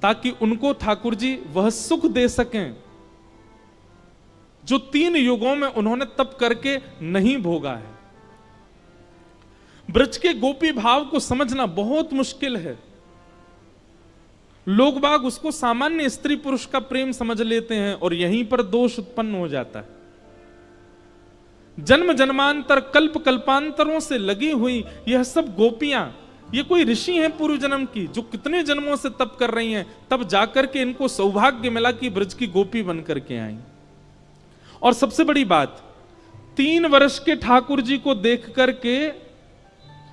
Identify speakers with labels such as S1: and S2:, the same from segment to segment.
S1: ताकि उनको ठाकुर जी वह सुख दे सकें जो 3 युगों में उन्होंने तप करके नहीं भोगा है। ब्रज के गोपी भाव को समझना बहुत मुश्किल है। लोग बाग उसको सामान्य स्त्री पुरुष का प्रेम समझ लेते हैं और यहीं पर दोष उत्पन्न हो जाता है। जन्म जन्मांतर कल्प कल्पांतरों से लगी हुई यह सब गोपियां, ये कोई ऋषि हैं पूर्व जन्म की, जो कितने जन्मों से तप कर रही हैं, तब जाकर के इनको सौभाग्य मिला कि ब्रज की गोपी बन करके आई। और सबसे बड़ी बात, 3 वर्ष के ठाकुर जी को देख करके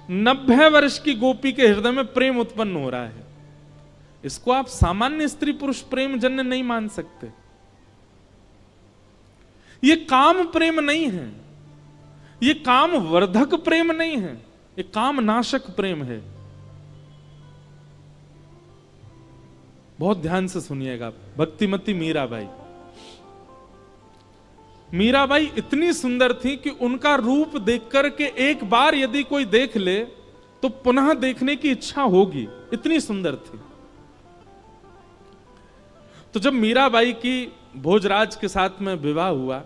S1: 90 वर्ष की गोपी के हृदय में प्रेम उत्पन्न हो रहा है। इसको आप सामान्य स्त्री पुरुष प्रेम जन्य नहीं मान सकते। ये काम प्रेम नहीं है, ये काम वर्धक प्रेम नहीं है, ये काम नाशक प्रेम है। बहुत ध्यान से सुनिएगा। भक्तिमती मीराबाई, मीराबाई इतनी सुंदर थी कि उनका रूप देख करके एक बार यदि कोई देख ले तो पुनः देखने की इच्छा होगी, इतनी सुंदर थी। तो जब मीराबाई की भोजराज के साथ में विवाह हुआ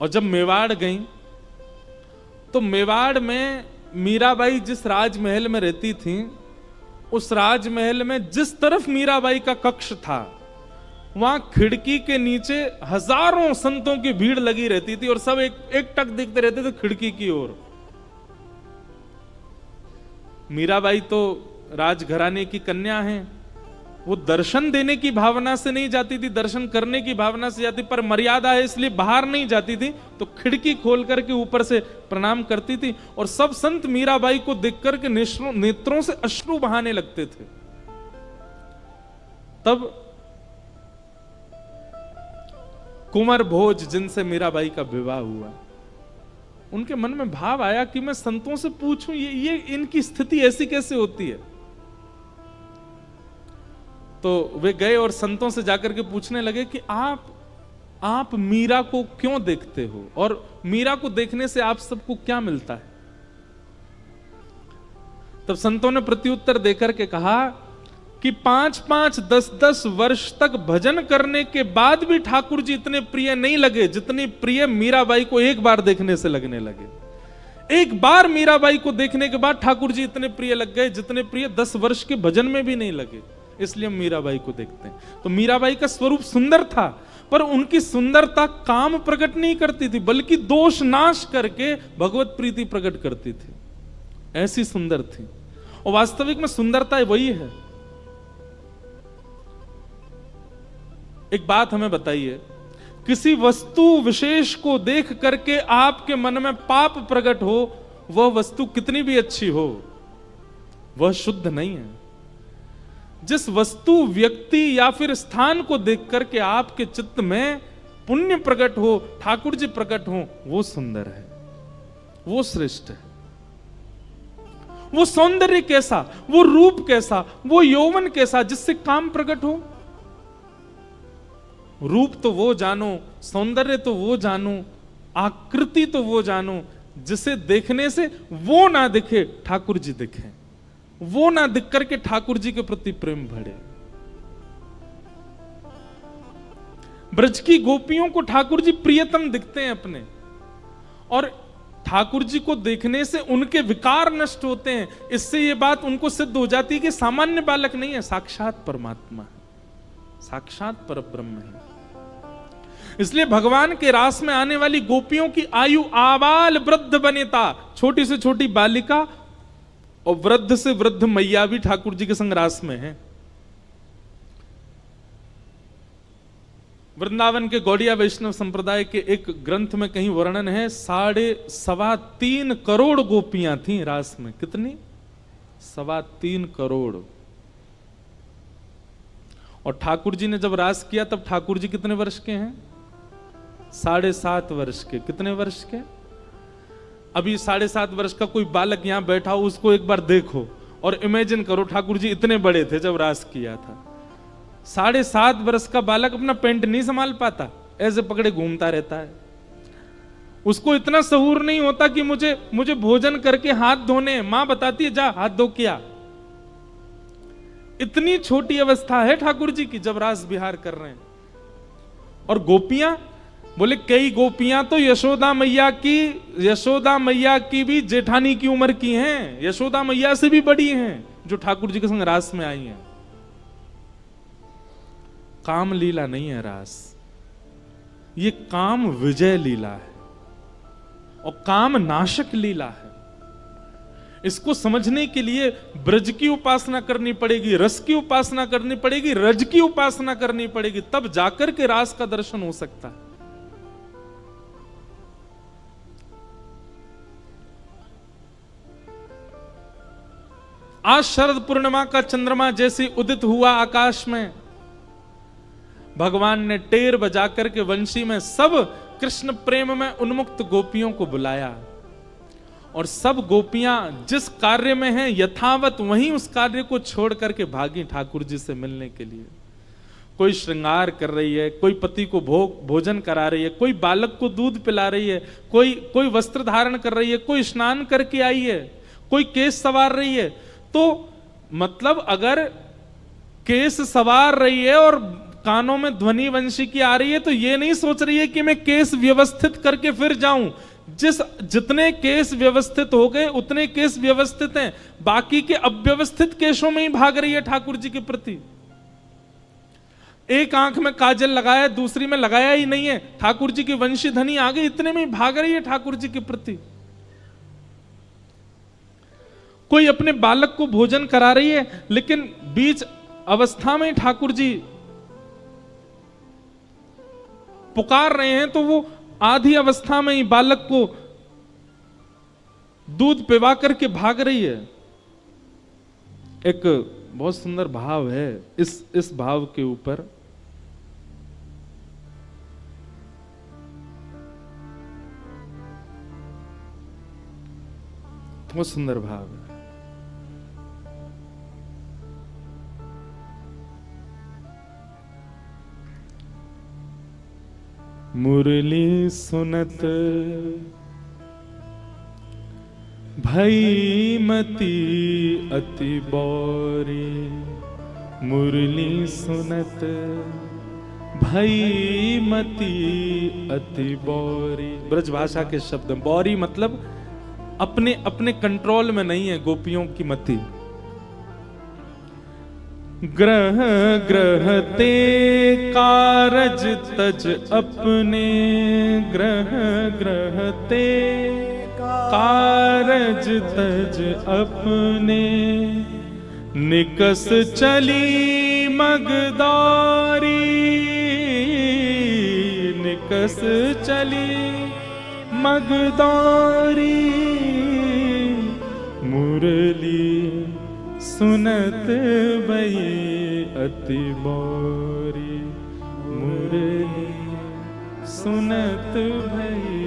S1: और जब मेवाड़ गई, तो मेवाड़ में मीराबाई जिस राजमहल में रहती थी, उस राजमहल में जिस तरफ मीराबाई का कक्ष था, वहां खिड़की के नीचे हजारों संतों की भीड़ लगी रहती थी और सब एक टक देखते रहते थे खिड़की की ओर। मीराबाई तो राजघराने की कन्या है, वो दर्शन देने की भावना से नहीं जाती थी, दर्शन करने की भावना से जाती, पर मर्यादा है इसलिए बाहर नहीं जाती थी, तो खिड़की खोल करके ऊपर से प्रणाम करती थी। और सब संत मीराबाई को देख करके नेत्रों से अश्रु बहाने लगते थे। तब कुंवर भोज, जिनसे मीराबाई का विवाह हुआ, उनके मन में भाव आया कि मैं संतों से पूछूं ये इनकी स्थिति ऐसी कैसे होती है। तो वे गए और संतों से जाकर के पूछने लगे कि आप मीरा को क्यों देखते हो और मीरा को देखने से आप सबको क्या मिलता है। तब संतों ने प्रत्युत्तर देकर के कहा कि 5-5, 10-10 वर्ष तक भजन करने के बाद भी ठाकुर जी इतने प्रिय नहीं लगे जितनी प्रिय मीराबाई को एक बार देखने से लगने लगे। एक बार मीराबाई को देखने के बाद ठाकुर जी इतने प्रिय लग गए जितने प्रिय 10 वर्ष के भजन में भी नहीं लगे। इसलिए हम मीराबाई को देखते हैं। तो मीराबाई का स्वरूप सुंदर था, पर उनकी सुंदरता काम प्रकट नहीं करती थी, बल्कि दोष नाश करके भगवत प्रीति प्रकट करती थी। ऐसी सुंदर थी। और वास्तविक में सुंदरता वही है। एक बात हमें बताइए, किसी वस्तु विशेष को देख करके आपके मन में पाप प्रकट हो, वह वस्तु कितनी भी अच्छी हो, वह शुद्ध नहीं है। जिस वस्तु, व्यक्ति या फिर स्थान को देख करके आपके चित्त में पुण्य प्रकट हो, ठाकुर जी प्रकट हो, वो सुंदर है, वो श्रेष्ठ है। वो सौंदर्य कैसा, वो रूप कैसा, वो यौवन कैसा, जिससे काम प्रकट हो। रूप तो वो जानो, सौंदर्य तो वो जानो, आकृति तो वो जानो जिसे देखने से वो ना दिखे ठाकुर जी दिखे, वो ना दिख करके ठाकुर जी के प्रति प्रेम बढ़े। ब्रज की गोपियों को ठाकुर जी प्रियतम दिखते हैं अपने, और ठाकुर जी को देखने से उनके विकार नष्ट होते हैं। इससे यह बात उनको सिद्ध हो जाती है कि सामान्य बालक नहीं है, साक्षात परमात्मा है, साक्षात परब्रह्म है। इसलिए भगवान के रास में आने वाली गोपियों की आयु आबाल वृद्ध बनेता, छोटी से छोटी बालिका और वृद्ध से वृद्ध मैया भी ठाकुर जी के संग रास में है। वृंदावन के गौड़िया वैष्णव संप्रदाय के एक ग्रंथ में कहीं वर्णन है, 3.25 करोड़ गोपियां थीं रास में। कितनी? 3.25 करोड़। और ठाकुर जी ने जब रास किया तब ठाकुर जी कितने वर्ष के हैं? 7.5 वर्ष के। कितने वर्ष के? अभी 7.5 वर्ष का कोई बालक यहां बैठा हो, उसको एक बार देखो और इमेजिन करो ठाकुर जी इतने बड़े थे जब रास किया था। 7.5 वर्ष का बालक अपना पेंट नहीं संभाल पाता, ऐसे पकड़े घूमता रहता है। उसको इतना सहूर नहीं होता कि मुझे भोजन करके हाथ धोने, मां बताती है जा हाथ धो किया, इतनी छोटी अवस्था है ठाकुर जी की जब रास विहार कर रहे हैं। और गोपियां बोले कई गोपियां तो यशोदा मैया की भी जेठानी की उम्र की हैं, यशोदा मैया से भी बड़ी हैं, जो ठाकुर जी के संग रास में आई हैं। काम लीला नहीं है रास, ये काम विजय लीला है और काम नाशक लीला है। इसको समझने के लिए ब्रज की उपासना करनी पड़ेगी, रस की उपासना करनी पड़ेगी, रज की उपासना करनी पड़ेगी, तब जाकर के रास का दर्शन हो सकता है। आज शरद पूर्णिमा का चंद्रमा जैसे उदित हुआ आकाश में, भगवान ने टेर बजा करके वंशी में सब कृष्ण प्रेम में उन्मुक्त गोपियों को बुलाया और सब गोपियां जिस कार्य में हैं यथावत वहीं उस कार्य को छोड़ करके भागी ठाकुर जी से मिलने के लिए। कोई श्रृंगार कर रही है, कोई पति को भोजन करा रही है, कोई बालक को दूध पिला रही है, कोई वस्त्र धारण कर रही है, कोई स्नान करके आई है, कोई केस संवार रही है। तो मतलब अगर केस संवार रही है और कानों में ध्वनि वंशी की आ रही है तो ये नहीं सोच रही है कि मैं केस व्यवस्थित करके फिर जाऊं। जितने केस व्यवस्थित हो गए उतने केस व्यवस्थित हैं, बाकी के अव्यवस्थित केसों में ही भाग रही है ठाकुर जी के प्रति। एक आंख में काजल लगाया, दूसरी में लगाया ही नहीं है, ठाकुर जी की वंशी धनी आ गई, इतने में ही भाग रही है ठाकुर जी के प्रति। कोई अपने बालक को भोजन करा रही है, लेकिन बीच अवस्था में ठाकुर जी पुकार रहे हैं तो वो आधी अवस्था में ही बालक को दूध पिवा करके भाग रही है। एक बहुत सुंदर भाव है इस भाव के ऊपर। बहुत सुंदर भाव है। मुरली सुनत भई मती अति बौरी, मुरली सुनत भई मती अति बौरी। ब्रज भाषा के शब्द, बौरी मतलब अपने अपने कंट्रोल में नहीं है गोपियों की मति। ग्रह ग्रह ते कारज तज अपने, ग्रह ग्रह ते कारज तज अपने, निकस चली मगदारी, निकस चली मगदारी, मुरली सुनत भई अति बौरी, मुरली सुनत भई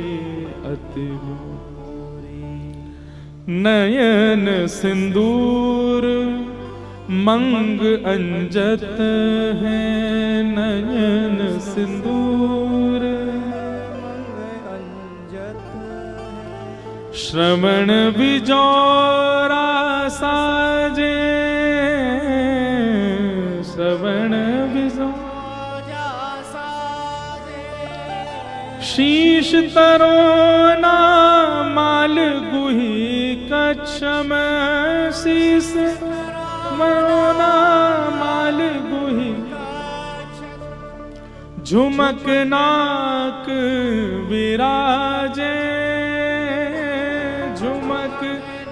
S1: अति बौरी। नयन सिंदूर मंग अंजत है, नयन सिंदूर श्रवण बिजौरा साजे, श्रवण बिजौरा साजे, शीश तरोना माल गुही कच्छम, शीश मरोना माल गुही, झुमक नाक विराजे, झुमक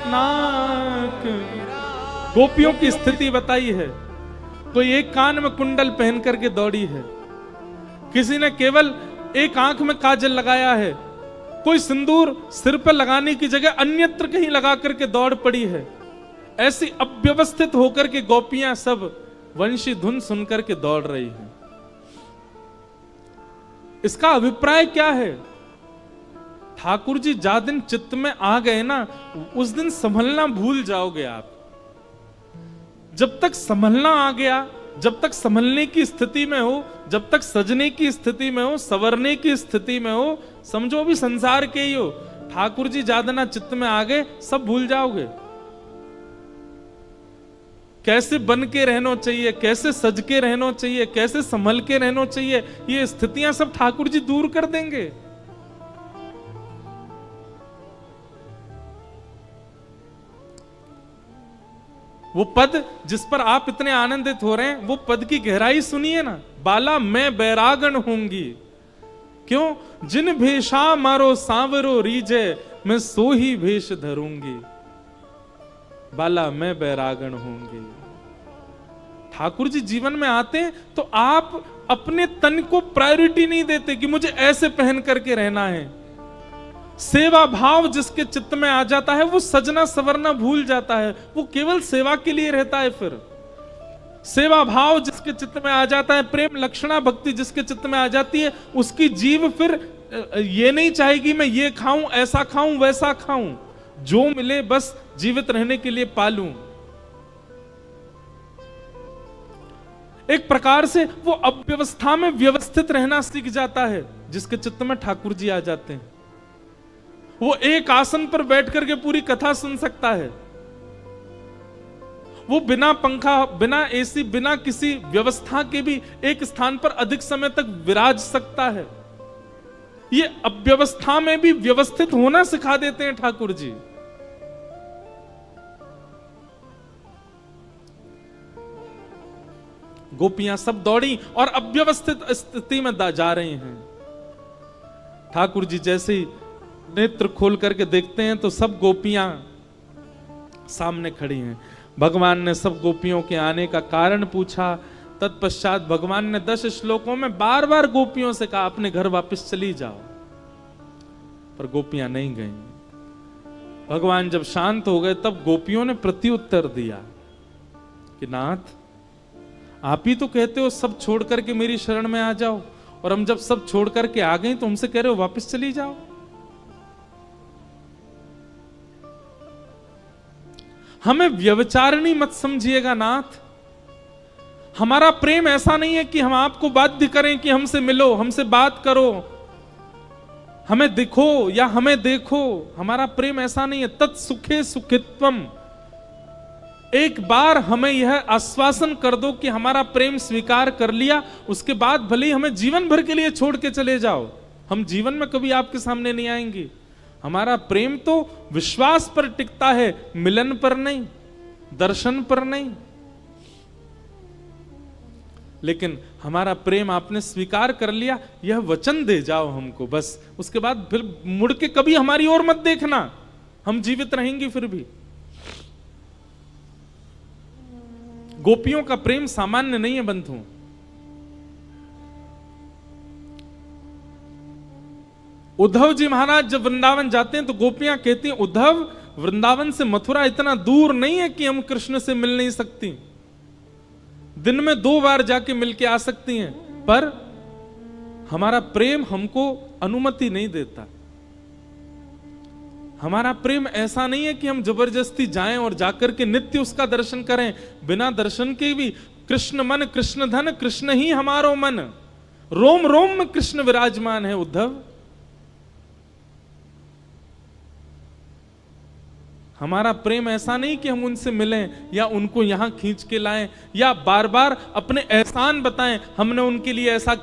S1: नाक। गोपियों की स्थिति बताई है। कोई एक कान में कुंडल पहन करके दौड़ी है, किसी ने केवल एक आंख में काजल लगाया है, कोई सिंदूर सिर पर लगाने की जगह अन्यत्र कहीं लगा करके दौड़ पड़ी है। ऐसी अव्यवस्थित होकर के गोपियां सब वंशी धुन सुनकर के दौड़ रही हैं। इसका अभिप्राय क्या है? ठाकुर जी जा दिन चित्त में आ गए ना, उस दिन संभलना भूल जाओगे आप। जब तक संभलना आ गया, जब तक संभलने की स्थिति में हो, जब तक सजने की स्थिति में हो, संवरने की स्थिति में हो, समझो अभी संसार के ही हो। ठाकुर जी जादना चित्त में आ गए, सब भूल जाओगे। कैसे बन के रहना चाहिए, कैसे सज के रहना चाहिए, कैसे संभल के रहना चाहिए, ये स्थितियां सब ठाकुर जी दूर कर देंगे। वो पद जिस पर आप इतने आनंदित हो रहे हैं, वो पद की गहराई सुनिए ना। बाला मैं बैरागन होंगी, क्यों? जिन भेषा मारो सांवरो रीजे, मैं सो ही भेष धरूंगी। बाला मैं बैरागन होंगी। ठाकुर जी जीवन में आते हैं तो आप अपने तन को प्रायोरिटी नहीं देते कि मुझे ऐसे पहन करके रहना है। सेवा भाव जिसके चित्त में आ जाता है वो सजना सवरना भूल जाता है, वो केवल सेवा के लिए रहता है। फिर सेवा भाव जिसके चित्त में आ जाता है, प्रेम लक्षणा भक्ति जिसके चित्त में आ जाती है, उसकी जीव फिर ये नहीं चाहेगी मैं ये खाऊं, ऐसा खाऊं, वैसा खाऊं, जो मिले बस जीवित रहने के लिए पालूं। एक प्रकार से वो अव्यवस्था में व्यवस्थित रहना सीख जाता है जिसके चित्त में ठाकुर जी आ जाते हैं। वो एक आसन पर बैठ करके पूरी कथा सुन सकता है। वो बिना पंखा, बिना एसी, बिना किसी व्यवस्था के भी एक स्थान पर अधिक समय तक विराज सकता है। ये अव्यवस्था में भी व्यवस्थित होना सिखा देते हैं ठाकुर जी। गोपियां सब दौड़ी और अव्यवस्थित स्थिति में जा रही हैं। ठाकुर जी जैसे ही नेत्र खोल करके देखते हैं तो सब गोपियां सामने खड़ी हैं। भगवान ने सब गोपियों के आने का कारण पूछा। तत्पश्चात भगवान ने 10 श्लोकों में बार बार गोपियों से कहा अपने घर वापस चली जाओ, पर गोपियां नहीं गईं। भगवान जब शांत हो गए तब गोपियों ने प्रत्युत्तर दिया कि नाथ, आप ही तो कहते हो सब छोड़ करके मेरी शरण में आ जाओ, और हम जब सब छोड़ करके आ गए तो हमसे कह रहे हो वापस चली जाओ। हमें व्यभिचारिणी मत समझिएगा नाथ। हमारा प्रेम ऐसा नहीं है कि हम आपको बाध्य करें कि हमसे मिलो, हमसे बात करो, हमें दिखो या हमें देखो। हमारा प्रेम ऐसा नहीं है। तत्सुखे सुखित्वम। एक बार हमें यह आश्वासन कर दो कि हमारा प्रेम स्वीकार कर लिया, उसके बाद भले ही हमें जीवन भर के लिए छोड़ के चले जाओ, हम जीवन में कभी आपके सामने नहीं आएंगे। हमारा प्रेम तो विश्वास पर टिकता है, मिलन पर नहीं, दर्शन पर नहीं। लेकिन हमारा प्रेम आपने स्वीकार कर लिया, यह वचन दे जाओ हमको बस। उसके बाद फिर मुड़ के कभी हमारी ओर मत देखना, हम जीवित रहेंगे फिर भी। गोपियों का प्रेम सामान्य नहीं है बंधु। उद्धव जी महाराज जब वृंदावन जाते हैं तो गोपियां कहती हैं उद्धव, वृंदावन से मथुरा इतना दूर नहीं है कि हम कृष्ण से मिल नहीं सकती, दिन में 2 बार जाके मिलके आ सकती हैं, पर हमारा प्रेम हमको अनुमति नहीं देता। हमारा प्रेम ऐसा नहीं है कि हम जबरदस्ती जाएं और जाकर के नित्य उसका दर्शन करें। बिना दर्शन के भी कृष्ण मन कृष्ण धन, कृष्ण ही हमारो मन, रोम रोम में कृष्ण विराजमान है उद्धव। हमारा प्रेम ऐसा नहीं कि हम उनसे मिलें या उनको यहां खींच के लाएं या बार बार अपने एहसान बताएं, हमने उनके लिए ऐसा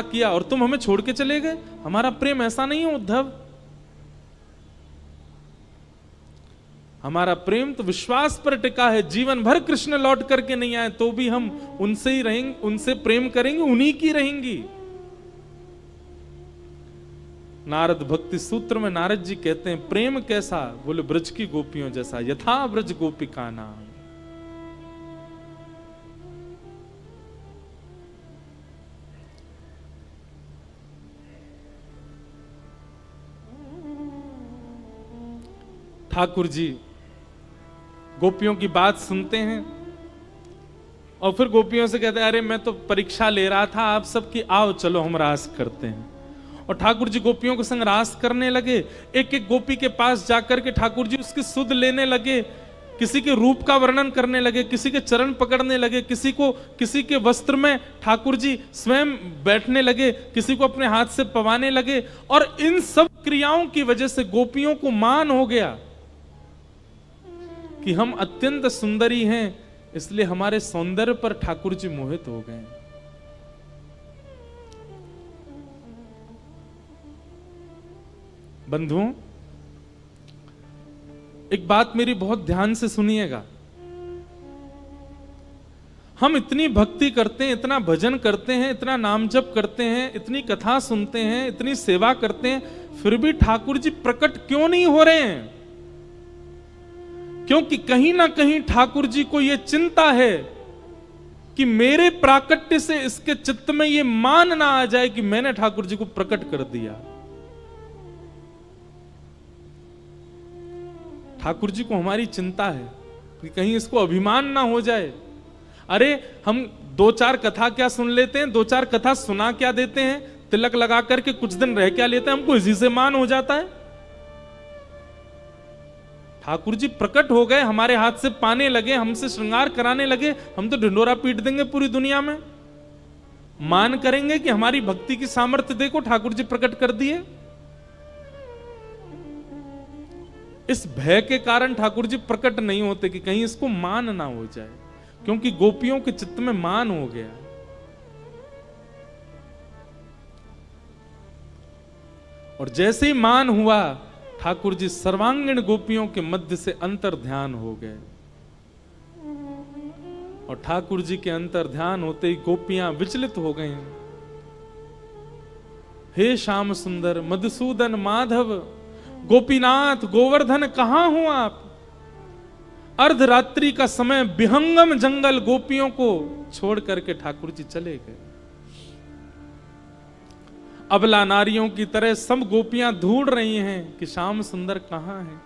S1: किया और तुम हमें छोड़ के चले गए। हमारा प्रेम ऐसा नहीं है उद्धव। हमारा प्रेम तो विश्वास पर टिका है। जीवन भर कृष्ण लौट करके नहीं आए तो भी हम उनसे ही रहेंगे, उनसे प्रेम करेंगे, उन्हीं की रहेंगी। नारद भक्ति सूत्र में नारद जी कहते हैं प्रेम कैसा, बोले ब्रज की गोपियों जैसा, यथा ब्रज गोपिका नाम। ठाकुर जी गोपियों की बात सुनते हैं और फिर गोपियों से कहते हैं अरे मैं तो परीक्षा ले रहा था आप सबकी, आओ चलो हम रास करते हैं। और ठाकुर जी गोपियों के संग रास करने लगे। एक एक गोपी के पास जाकर के ठाकुर जी उसकी सुध लेने लगे, किसी के रूप का वर्णन करने लगे, किसी के चरण पकड़ने लगे, किसी के वस्त्र में ठाकुर जी स्वयं बैठने लगे, किसी को अपने हाथ से पवाने लगे। और इन सब क्रियाओं की वजह से गोपियों को मान हो गया कि हम अत्यंत सुंदरी हैं, इसलिए हमारे सौंदर्य पर ठाकुर जी मोहित हो गए। बंधुओं, एक बात मेरी बहुत ध्यान से सुनिएगा। हम इतनी भक्ति करते हैं, इतना भजन करते हैं, इतना नाम जप करते हैं, इतनी कथा सुनते हैं, इतनी सेवा करते हैं, फिर भी ठाकुर जी प्रकट क्यों नहीं हो रहे हैं? क्योंकि कहीं ना कहीं ठाकुर जी को यह चिंता है कि मेरे प्राकट्य से इसके चित्त में यह मान ना आ जाए कि मैंने ठाकुर जी को प्रकट कर दिया। ठाकुर जी को हमारी चिंता है कि कहीं इसको अभिमान ना हो जाए। अरे हम 2-4 कथा क्या सुन लेते हैं, 2-4 कथा सुना क्या देते हैं, तिलक लगा करके कुछ दिन रह क्या लेते हैं, हमको इसी से मान हो जाता है। ठाकुर जी प्रकट हो गए, हमारे हाथ से पाने लगे, हमसे श्रृंगार कराने लगे, हम तो ढिंडोरा पीट देंगे पूरी दुनिया में। मान करेंगे कि हमारी भक्ति की सामर्थ्य देखो, ठाकुर जी प्रकट कर दिए। इस भय के कारण ठाकुर जी प्रकट नहीं होते कि कहीं इसको मान ना हो जाए, क्योंकि गोपियों के चित्त में मान हो गया। और जैसे ही मान हुआ, ठाकुर जी सर्वांगीण गोपियों के मध्य से अंतर ध्यान हो गए। और ठाकुर जी के अंतर ध्यान होते ही गोपियां विचलित हो गई। हे श्याम सुंदर, मधुसूदन, माधव, गोपीनाथ, गोवर्धन, कहां हो आप? अर्धरात्रि का समय विहंगम जंगल गोपियों को छोड़ करके ठाकुर जी चले गए। अबला नारियों की तरह सब गोपियां ढूंढ रही हैं कि श्याम सुंदर कहां है।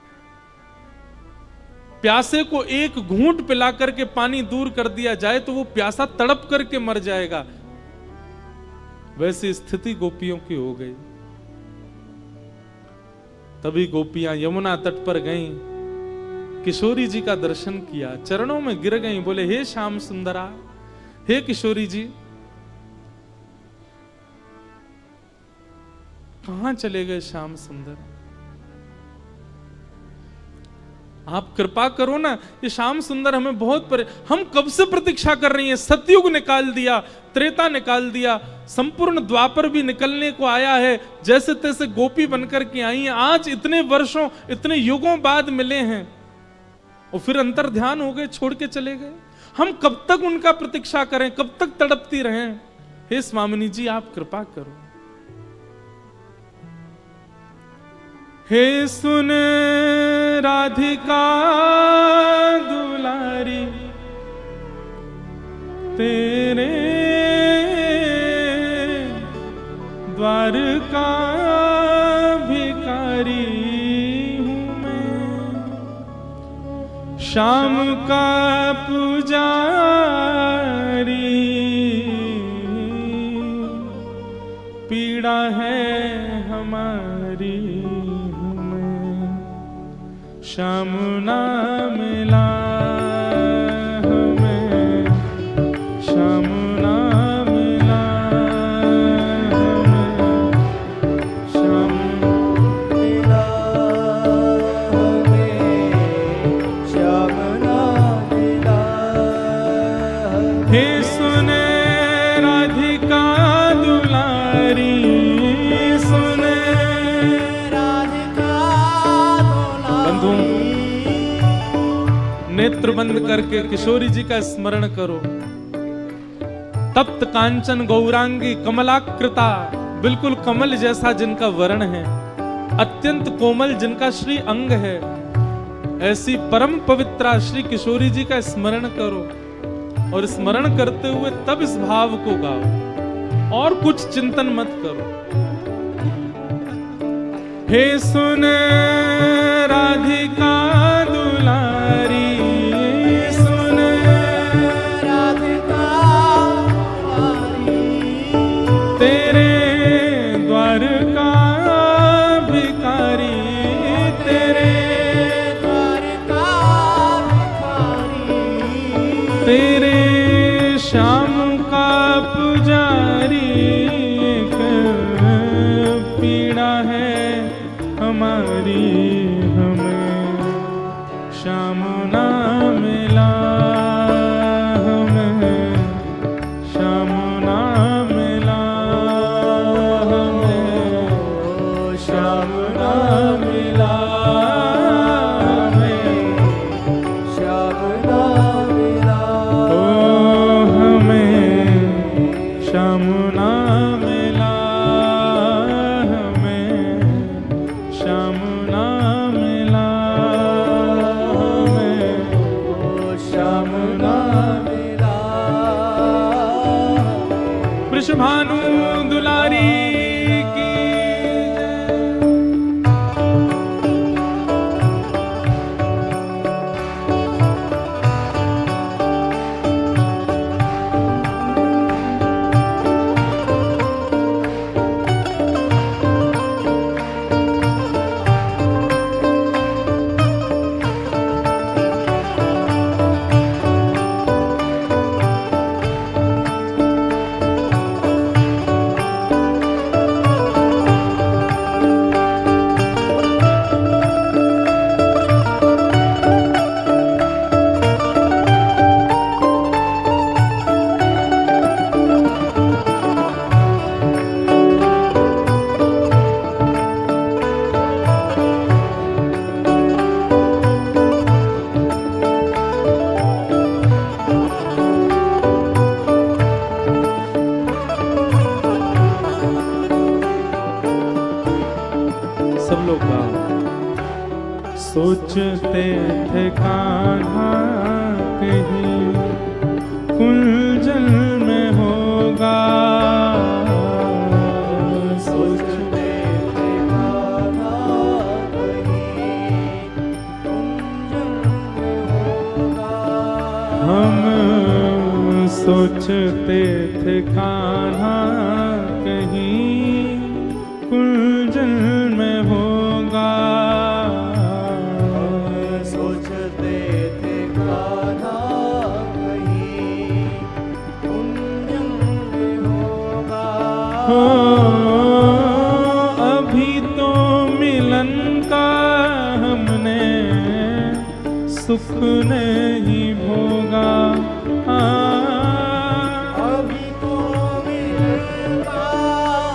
S1: प्यासे को एक घूंट पिला करके पानी दूर कर दिया जाए तो वो प्यासा तड़प करके मर जाएगा। वैसी स्थिति गोपियों की हो गई। तभी गोपियां यमुना तट पर गईं, किशोरी जी का दर्शन किया, चरणों में गिर गईं, बोले हे श्याम सुंदरा, हे किशोरी जी, कहां चले गए श्याम सुंदर? आप कृपा करो ना, ये श्याम सुंदर हमें बहुत हम कब से प्रतीक्षा कर रही हैं। सतयुग निकाल दिया, त्रेता निकाल दिया, संपूर्ण द्वापर भी निकलने को आया है, जैसे तैसे गोपी बनकर के आई हैं। आज इतने वर्षों, इतने युगों बाद मिले हैं और फिर अंतर ध्यान हो गए, छोड़ के चले गए। हम कब तक उनका प्रतीक्षा करें, कब तक तड़पती रहें? हे स्वामिनी जी, आप कृपा करो। हे सुन राधिका दुलारी, तेरे द्वार का भिखारी हूं मैं, श्याम का पुजारी, पीड़ा है हमारी, श्याम ना मिला हमें, श्याम ना मिला हमें, श्याम
S2: मिला हमें, श्याम ना मिला हमें।
S1: हे सुने राधिका दुलारी, सुने नेत्र बंद करके किशोरी जी का स्मरण करो। तप्त कांचन गौरांगी कमलाकृता, बिल्कुल कमल जैसा जिनका वर्ण है, अत्यंत कोमल जिनका श्री अंग है, ऐसी परम पवित्रा श्री किशोरी जी का स्मरण करो। और स्मरण करते हुए तब इस भाव को गाओ और कुछ चिंतन मत करो। हे सुन राधिका दुलारी, तेरे श्याम का पुजारी, पीड़ा है हमारी, हमें श्याम ना मिला
S2: श्याम ना मिला,
S1: ओ हमें श्याम ना मिला, हमें श्याम ना मिला, हमें
S2: ओ श्याम ना मिला।
S1: वृषभानु दुलारी की जय। सब लोग गाओ। सोचते थे कान्हा कहीं कुंजल में होगा,
S2: सोचते थे कान्हा कहीं कुंजल में होगा,
S1: हम सोचते थे कान्हा कहीं कुंजल में होगा,
S2: सोचते थे कान्हा कहीं कुंजल में होगा,
S1: हो अभी तो मिलन का हमने सुख नहीं भोगा,
S2: अभी तो मिलता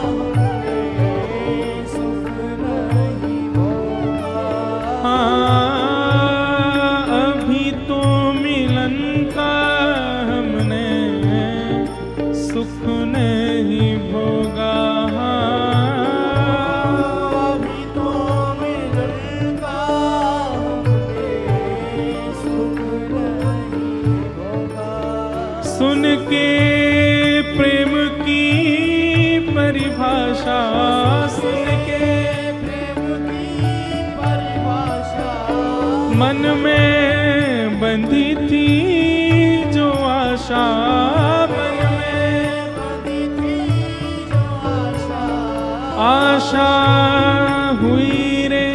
S2: हमने सुख नहीं होगा,
S1: अभी तो मिलन का हमने सुख नहीं भोगा,
S2: अभी तो मिलता हमने सुख नहीं होगा।
S1: सुन के प्रेम की परिभाषा, सुन के
S2: प्रेम की परिभाषा
S1: मन में बंधी थी जो आशा, मन में
S2: बंधी थी जो आशा,
S1: आशा हुई रे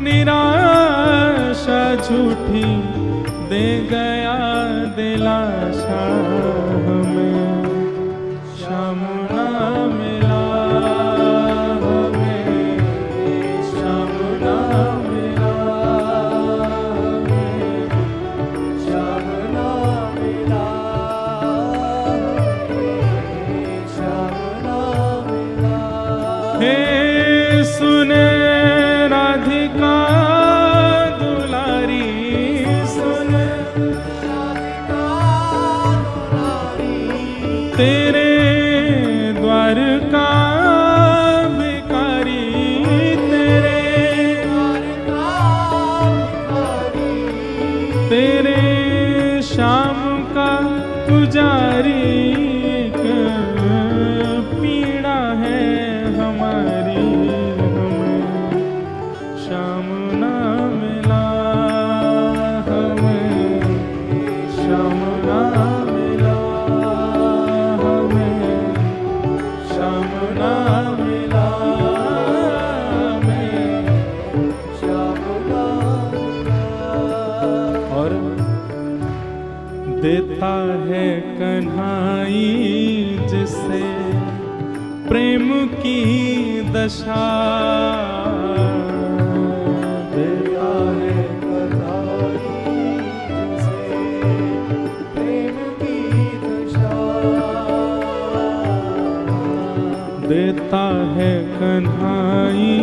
S1: निराशा झूठी, दे गया दिलासा, हमें श्याम ना मिला, हमें श्याम ना मिला, हमें
S2: श्याम ना मिला, श्याम ना मिला।
S1: हे सुन राधिका दुलारी, सुन
S2: राधिका दुलारी,
S1: तेरे द्वार का भिखारी, तेरे
S2: द्वारका भिखारी,
S1: तेरे श्याम का पुजारी, एक पीड़ा है हमारी, हमें श्याम ना मिला, हमें श्याम ना मिला, हमें श्याम ना मिला, हमें
S2: श्याम ना मिला।
S1: और देता है कन्हाई जिसे प्रेम की दशा,
S2: देता है कन्हाई जिसे प्रेम की दशा,
S1: देता है कन्हाई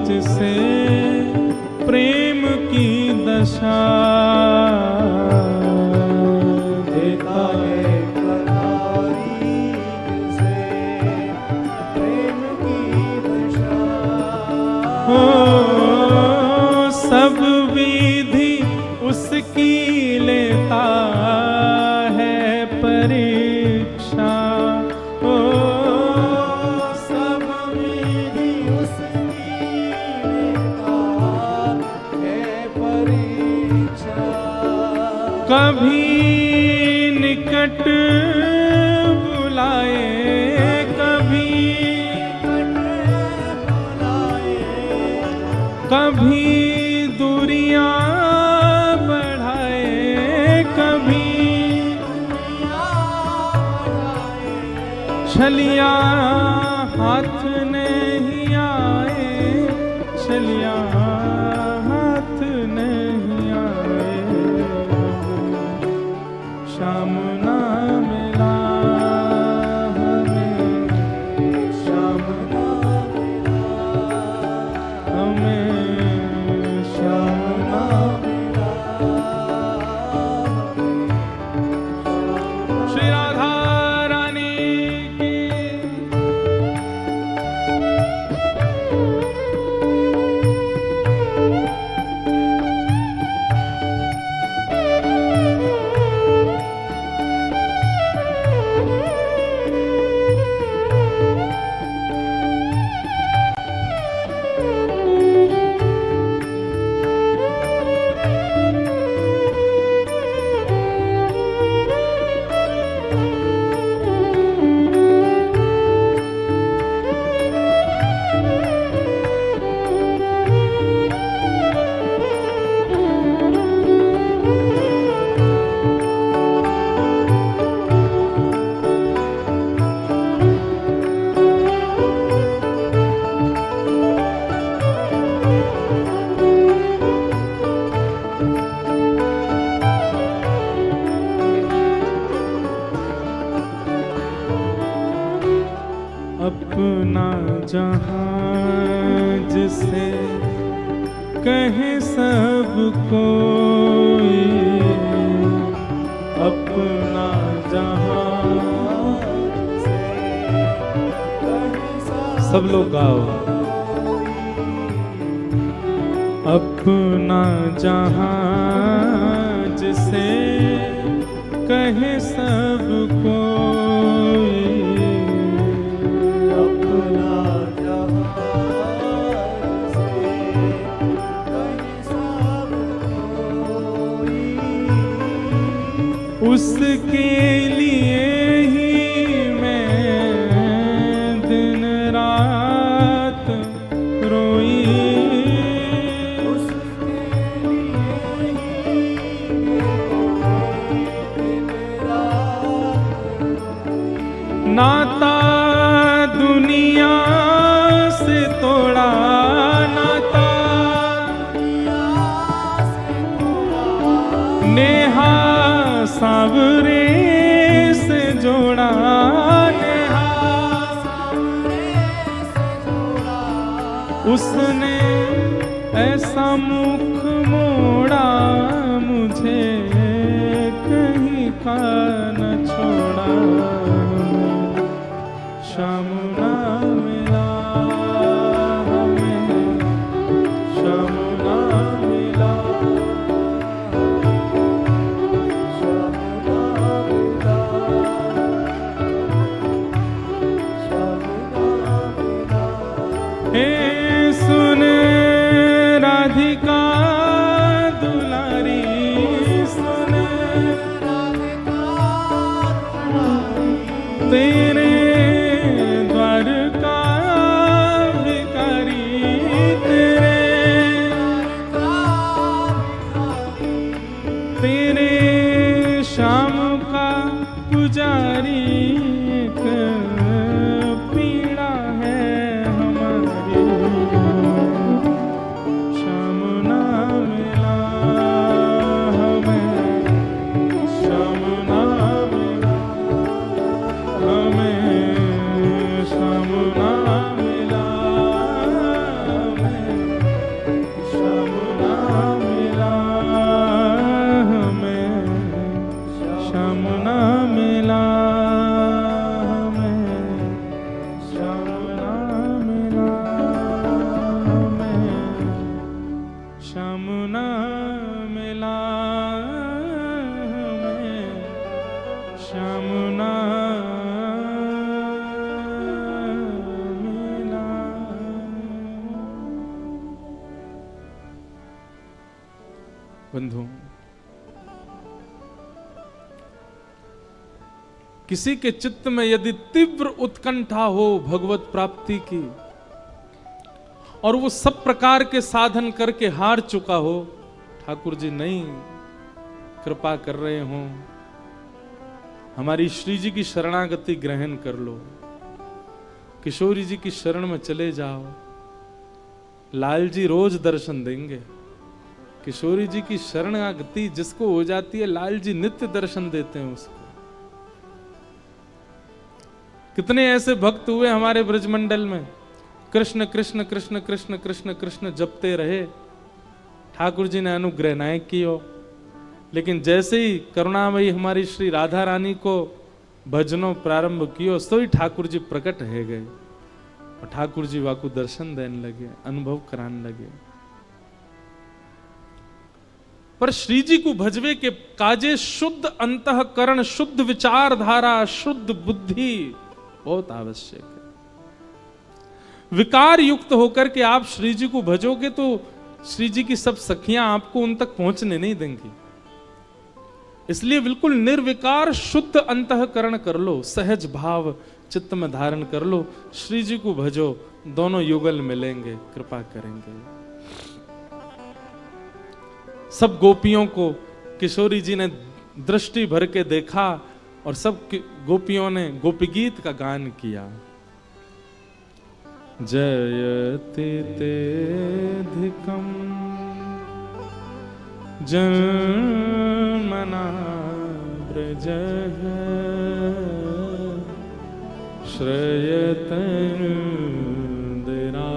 S1: जिसे प्रेम की दशा, कभी निकट बुलाए, कभी दूरियां बढ़ाए, कभी छलिया हाथ नहीं आए, छलिया हाथ नहीं आए। श्याम ना मिला हमें, श्याम ना हमें, श्याम ना श्री राधा रानी की। अपना जहां जिसे कहे सब कोई, अपना जहां सब लोग गाओ। अपना जहां जिसे कहे सब कोई, उसके लिए ही मैं दिन रात रोई, उसके लिए ही दिन रात नाता दुनिया से तोड़ा, नाता नेहा सावरे से जोड़ा, नेहा सावरे से जोड़ा। उसने ऐसा मुख मोड़ा, मुझे कहीं का न छोड़ा। श्याम ना मिला हमें, श्याम ना मिला, हे सुन राधिका दुलारी, सुन राधिका दुलारी, तेरे द्वार का भिखारी, तेरे श्याम का पुजारी। एक पीड़ा है हमारी, श्याम ना मिला हमें, श्याम ना मिला हमें, श्याम ना मिला हमें, श्याम ना मिला हमें, श्याम ना मिला हमें, श्याम ना मिला हमें, श्याम ना मिला हमें, श्याम ना मिला। बंधु, किसी के चित्त में यदि तीव्र उत्कंठा हो भगवत प्राप्ति की और वो सब प्रकार के साधन करके हार चुका हो, ठाकुर जी नहीं कृपा कर रहे हो, हमारी श्री जी की शरणागति ग्रहण कर लो, किशोरी जी की शरण में चले जाओ, लाल जी रोज दर्शन देंगे। किशोरी जी की शरणागति जिसको हो जाती है, लाल जी नित्य दर्शन देते हैं उसको। कितने ऐसे भक्त हुए हमारे ब्रजमंडल में, कृष्ण कृष्ण कृष्ण कृष्ण कृष्ण कृष्ण जपते रहे, ठाकुर जी ने अनुग्रह न कियो, लेकिन जैसे ही करुणामयी हमारी श्री राधा रानी को भजनों प्रारंभ कियो, सो ही ठाकुर जी प्रकट है गए और ठाकुर जी वाकु दर्शन देने लगे, अनुभव कराने लगे। पर श्री जी को भजवे के काजे शुद्ध अंतःकरण, शुद्ध विचारधारा, शुद्ध बुद्धि बहुत आवश्यक है। विकार युक्त होकर के आप श्री जी को भजोगे तो श्री जी की सब सखियां आपको उन तक पहुंचने नहीं देंगी। इसलिए बिल्कुल निर्विकार शुद्ध अंतःकरण कर लो, सहज भाव चित्त में धारण कर लो, श्री जी को भजो, दोनों युगल मिलेंगे, कृपा करेंगे। सब गोपियों को किशोरी जी ने दृष्टि भर के देखा और सब गोपियों ने गोपी गीत का गान किया। जयति तेधिकं जन्मना व्रजः श्रयतनुदिरा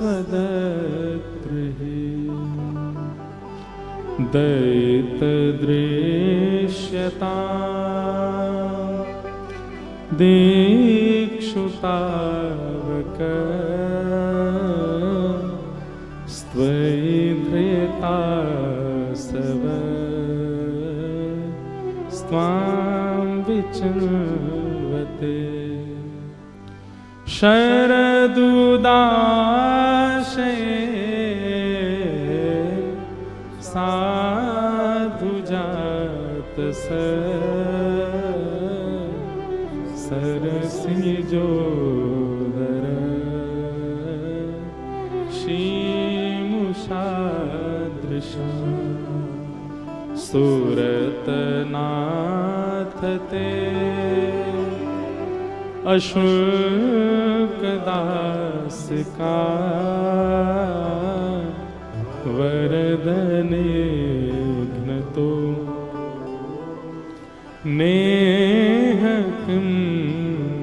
S1: सस्वदत्रिः दैतदृश्यता दीक्षुतावक स्त्वैधृतासव स्वां विचिन्वते शरदुदाशये साधुजात सरसिजोदर शीमुषादृश सुरतनाथ ते अशुल्कदास का वरदने घ्नतो नेह किं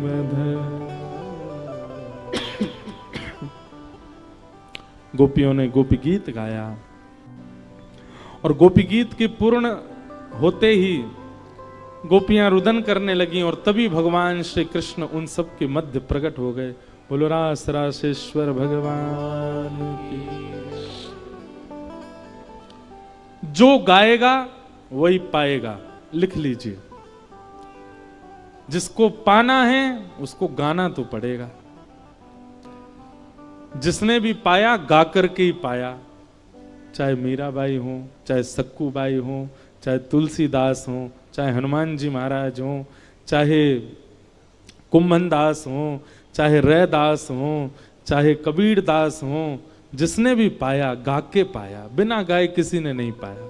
S1: वध। गोपियों ने गोपी गीत गाया और गोपी गीत के पूर्ण होते ही गोपियां रुदन करने लगी और तभी भगवान श्री कृष्ण उन सब के मध्य प्रकट हो गए। बोलो रास रासेश्वर भगवान की। जो गाएगा वही पाएगा, लिख लीजिए। जिसको पाना है उसको गाना तो पड़ेगा। जिसने भी पाया गा करके ही पाया, चाहे मीराबाई हो, चाहे सक्कू बाई हो, चाहे तुलसीदास हो, चाहे हनुमान जी महाराज हो, चाहे कुंभन दास हो, चाहे रैदास हो, चाहे कबीर दास हो, जिसने भी पाया गा के पाया, बिना गाए किसी ने नहीं पाया।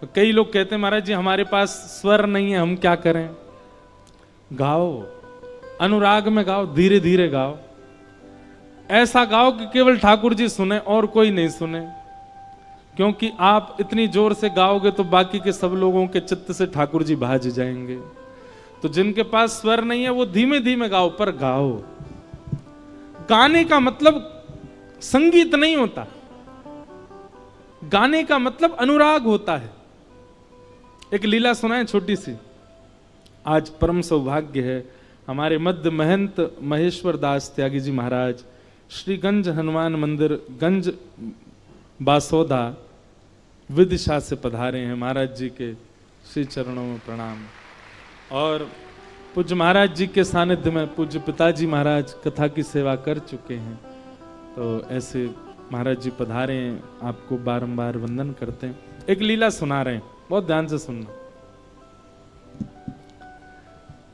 S1: तो कई लोग कहते हैं महाराज जी हमारे पास स्वर नहीं है, हम क्या करें? गाओ, अनुराग में गाओ, धीरे धीरे गाओ, ऐसा गाओ कि केवल ठाकुर जी सुने और कोई नहीं सुने। क्योंकि आप इतनी जोर से गाओगे तो बाकी के सब लोगों के चित्त से ठाकुर जी भाज जाएंगे। तो जिनके पास स्वर नहीं है वो धीमे धीमे गाओ, पर गाओ। गाने का मतलब संगीत नहीं होता, गाने का मतलब अनुराग होता है। एक लीला सुनाए छोटी सी। आज परम सौभाग्य है, हमारे मध्य महंत महेश्वर दास त्यागी जी महाराज श्री गंज हनुमान मंदिर गंज बासोदा विदिशा से पधारे हैं। महाराज जी के श्री चरणों में प्रणाम। और पूज्य महाराज जी के सानिध्य में पूज्य पिताजी महाराज कथा की सेवा कर चुके हैं, तो ऐसे महाराज जी पधारे हैं, आपको बारंबार वंदन करते हैं। एक लीला सुना रहे हैं, बहुत ध्यान से सुनना।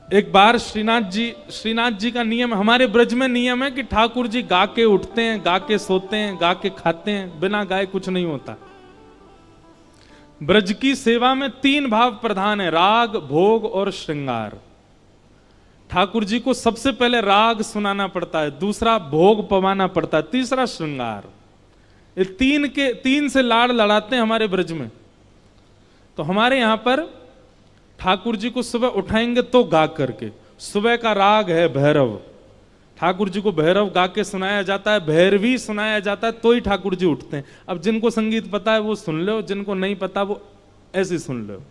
S1: एक बार श्रीनाथ जी का नियम, हमारे ब्रज में नियम है कि ठाकुर जी गा के उठते हैं, गा के सोते हैं, गा के खाते हैं, बिना गाए कुछ नहीं होता। ब्रज की सेवा में 3 भाव प्रधान है, राग, भोग और श्रृंगार। ठाकुर जी को सबसे पहले राग सुनाना पड़ता है, दूसरा भोग पवाना पड़ता है, तीसरा श्रृंगार। ये 3 से लाड़ लड़ाते हैं हमारे ब्रज में। तो हमारे यहां पर ठाकुर जी को सुबह उठाएंगे तो गा करके, सुबह का राग है भैरव, ठाकुर जी को भैरव गा के सुनाया जाता है, भैरवी सुनाया जाता है, तो ही ठाकुर जी उठते हैं। अब जिनको संगीत पता है वो सुन लो, जिनको नहीं पता वो ऐसे सुन लो।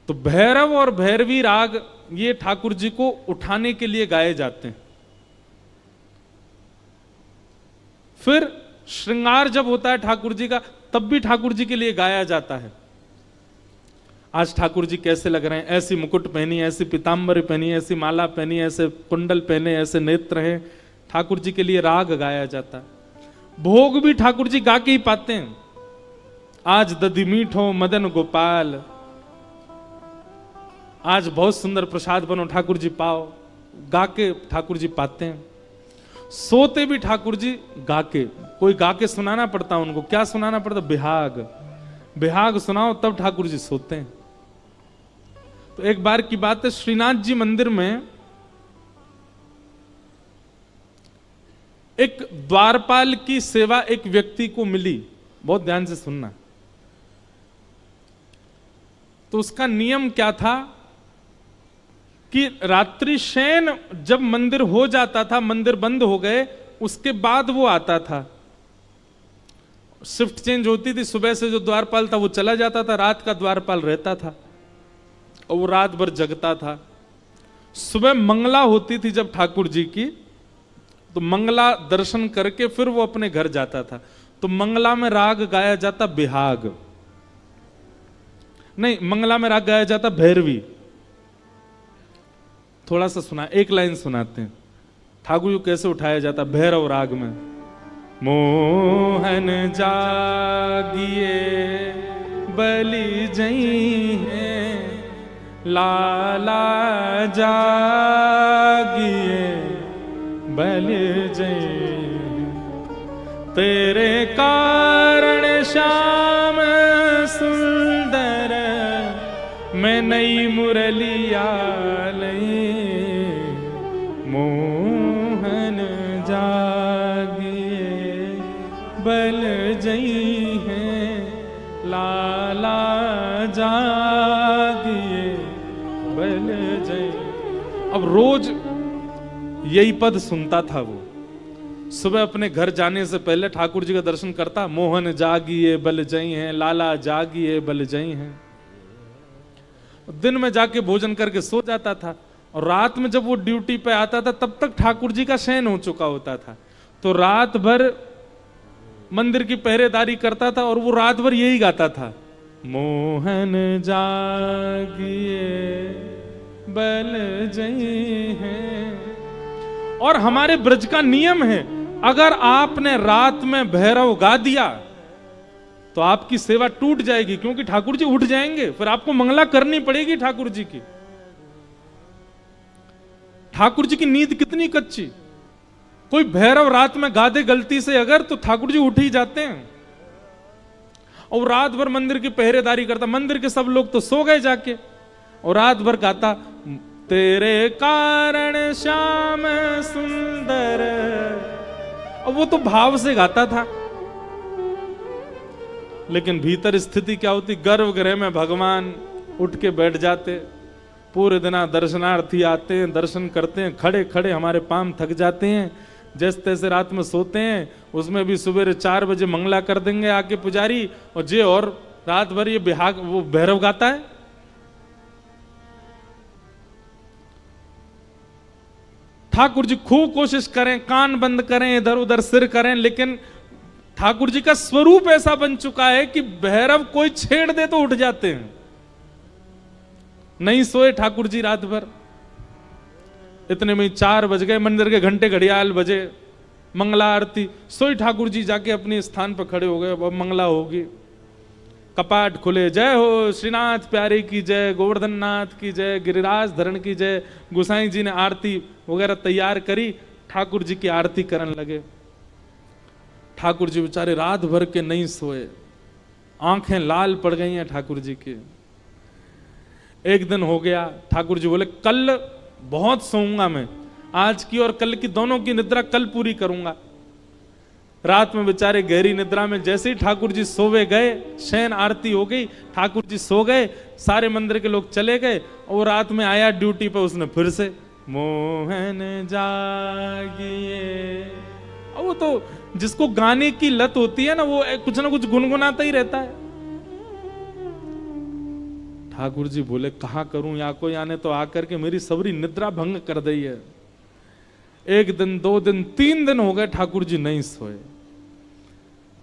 S1: तो भैरव और भैरवी राग ये ठाकुर जी को उठाने के लिए गाए जाते हैं। फिर श्रृंगार जब होता है ठाकुर जी का, तब भी ठाकुर जी के लिए गाया जाता है। आज ठाकुर जी कैसे लग रहे हैं, ऐसी मुकुट पहनी, ऐसी पीतांबर पहनी, ऐसी माला पहनी, ऐसे कुंडल पहने, ऐसे नेत्र हैं, ठाकुर जी के लिए राग गाया जाता है। भोग भी ठाकुर जी गा के ही पाते हैं। आज दधि मीठो मदन गोपाल, आज बहुत सुंदर प्रसाद बनो ठाकुर जी पाओ, गा के ठाकुर जी पाते हैं। सोते भी ठाकुर जी गा के, कोई गा के सुनाना पड़ता उनको। क्या सुनाना पड़ता? बिहाग, बिहाग सुनाओ तब ठाकुर जी सोते हैं। तो एक बार की बात है, श्रीनाथ जी मंदिर में एक द्वारपाल की सेवा एक व्यक्ति को मिली, बहुत ध्यान से सुनना। तो उसका नियम क्या था कि रात्रि शयन जब मंदिर हो जाता था, मंदिर बंद हो गए, उसके बाद वो आता था। शिफ्ट चेंज होती थी, सुबह से जो द्वारपाल था वो चला जाता था, रात का द्वारपाल रहता था और वो रात भर जगता था। सुबह मंगला होती थी जब ठाकुर जी की, तो मंगला दर्शन करके फिर वो अपने घर जाता था। तो मंगला में राग गाया जाता बिहाग, नहीं मंगला में राग गाया जाता भैरवी। थोड़ा सा सुना, एक लाइन सुनाते हैं ठाकुर जी कैसे उठाया जाता भैरव राग में। मोहन जागिए बलि जई हैं, लाला जागिए बलि जई, तेरे कारण श्याम सुंदर मैं नई मुरलिया लई, मोहन जागिए बल जई हैं, लाला जागिए बल जई। अब रोज यही पद सुनता था वो। सुबह अपने घर जाने से पहले ठाकुर जी का दर्शन करता, मोहन जागिए बल जई हैं, लाला जागिए बल जई हैं। दिन में जाके भोजन करके सो जाता था, और रात में जब वो ड्यूटी पे आता था तब तक ठाकुर जी का शयन हो चुका होता था। तो रात भर मंदिर की पहरेदारी करता था और वो रात भर यही गाता था, मोहन जागिए बल जई हैं। और हमारे ब्रज का नियम है, अगर आपने रात में भैरव गा दिया तो आपकी सेवा टूट जाएगी, क्योंकि ठाकुर जी उठ जाएंगे, फिर आपको मंगला करनी पड़ेगी ठाकुर जी की। ठाकुर जी की नींद कितनी कच्ची, कोई भैरव रात में गा दे गलती से अगर, तो ठाकुर जी उठ ही जाते हैं। और रात भर मंदिर की पहरेदारी करता, मंदिर के सब लोग तो सो गए जाके, और रात भर गाता, तेरे कारण श्याम सुंदर। और वो तो भाव से गाता था, लेकिन भीतर स्थिति क्या होती, गर्भगृह में भगवान उठ के बैठ जाते। पूरे दिन दर्शनार्थी आते हैं, दर्शन करते हैं, खड़े खड़े हमारे पांव थक जाते हैं, जैसे तैसे रात में सोते हैं। उसमें भी सुबह 4 बजे मंगला कर देंगे आके पुजारी, और रात भर ये बिहाग वो भैरव गाता है। ठाकुर जी खूब कोशिश करें, कान बंद करें, इधर उधर सिर करें, लेकिन ठाकुर जी का स्वरूप ऐसा बन चुका है कि भैरव कोई छेड़ दे तो उठ जाते हैं। नहीं सोए ठाकुर जी रात भर। इतने में 4 बज गए, मंदिर के घंटे घड़ियाल बजे, मंगला आरती, सोई ठाकुर जी जाके अपने स्थान पर खड़े हो गए। अब मंगला होगी, कपाट खुले, जय हो श्रीनाथ प्यारे की जय, गोवर्धन नाथ की जय, गिरिराज धरण की जय। गोसाई जी ने आरती वगैरह तैयार करी, ठाकुर जी की आरती करने लगे। ठाकुर जी बेचारे रात भर के नहीं सोए, आंखें लाल पड़ गई हैं ठाकुर जी की। एक दिन हो गया, ठाकुर जी बोले कल बहुत सोऊंगा मैं, आज की और कल की दोनों की निद्रा कल पूरी करूंगा। रात में बेचारे गहरी निद्रा में जैसे ही ठाकुर जी सोवे गए, शयन आरती हो गई, ठाकुर जी सो गए, सारे मंदिर के लोग चले गए। और रात में आया ड्यूटी पे, उसने फिर से मोहन जागिए। और वो तो जिसको गाने की लत होती है ना, वो कुछ ना कुछ गुनगुनाता ही रहता है। ठाकुर जी बोले कहां करूं, या कोई आने तो आकर के मेरी सबरी निद्रा भंग कर दी है। एक दिन, 2 दिन, 3 दिन हो गए ठाकुर जी नहीं सोए।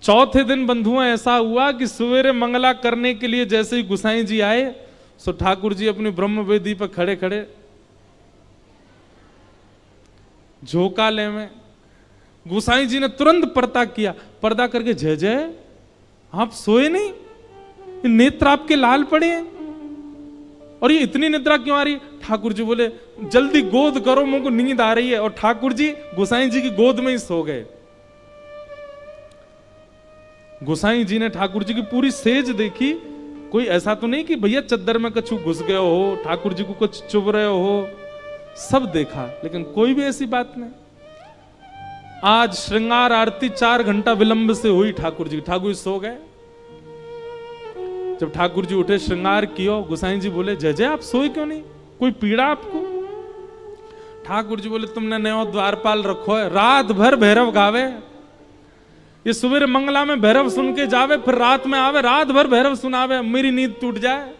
S1: चौथे दिन बंधुओं ऐसा हुआ कि सवेरे मंगला करने के लिए जैसे ही गुसाई जी आए, सो ठाकुर जी अपनी ब्रह्म वेदी पर खड़े खड़े झोंकाले में। गुसाई जी ने तुरंत पर्दा किया, पर्दा करके जय जय आप सोए नहीं, नेत्र आपके लाल पड़े हैं और ये इतनी निद्रा क्यों आ रही? ठाकुर जी बोले जल्दी गोद करो, मुझको नींद आ रही है। और ठाकुर जी गुसाई जी की गोद में ही सो गए। गुसाई जी ने ठाकुर जी की पूरी सेज देखी, कोई ऐसा तो नहीं कि भैया चद्दर में कछु घुस गए हो, ठाकुर जी को कुछ चुभ रहे हो, सब देखा, लेकिन कोई भी ऐसी बात नहीं। आज श्रृंगार आरती 4 घंटा विलंब से हुई ठाकुर जी सो गए। जब ठाकुर जी उठे, श्रृंगार किया, गुसाई जी बोले जय जय आप सोए क्यों नहीं, कोई पीड़ा आपको? ठाकुर जी बोले तुमने नयो द्वारपाल रखो है, रात भर भैरव गावे, ये सवेरे मंगला में भैरव सुन के जावे, फिर रात में आवे, रात भर भैरव सुनावे, मेरी नींद टूट जाए।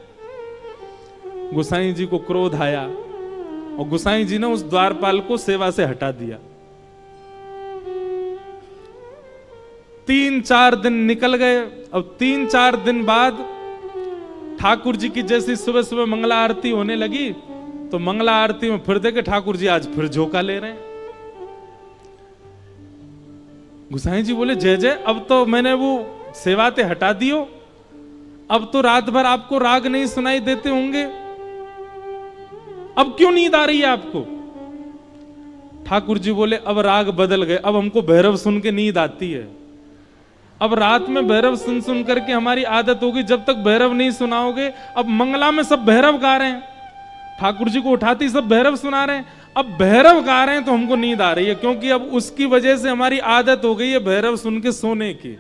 S1: गुसाई जी को क्रोध आया और गुसाई जी ने उस द्वारपाल को सेवा से हटा दिया। 3-4 दिन निकल गए। अब 3-4 दिन बाद ठाकुर जी की जैसी सुबह सुबह मंगला आरती होने लगी, तो मंगला आरती में फिर देखे ठाकुर जी आज फिर झोंका ले रहे हैं। गुसाई जी बोले जय जय अब तो मैंने वो सेवाते हटा दियो, अब तो रात भर आपको राग नहीं सुनाई देते होंगे, अब क्यों नींद आ रही है आपको? ठाकुर जी बोले अब राग बदल गए, अब हमको भैरव सुन के नींद आती है। अब रात में भैरव सुन सुन करके हमारी आदत होगी, जब तक भैरव नहीं सुनाओगे। अब मंगला में सब भैरव गा रहे हैं, ठाकुर जी को उठाती सब भैरव सुना रहे हैं, अब भैरव गा रहे हैं तो हमको नींद आ रही है, क्योंकि अब उसकी वजह से हमारी आदत हो गई है भैरव सुन के सोने की।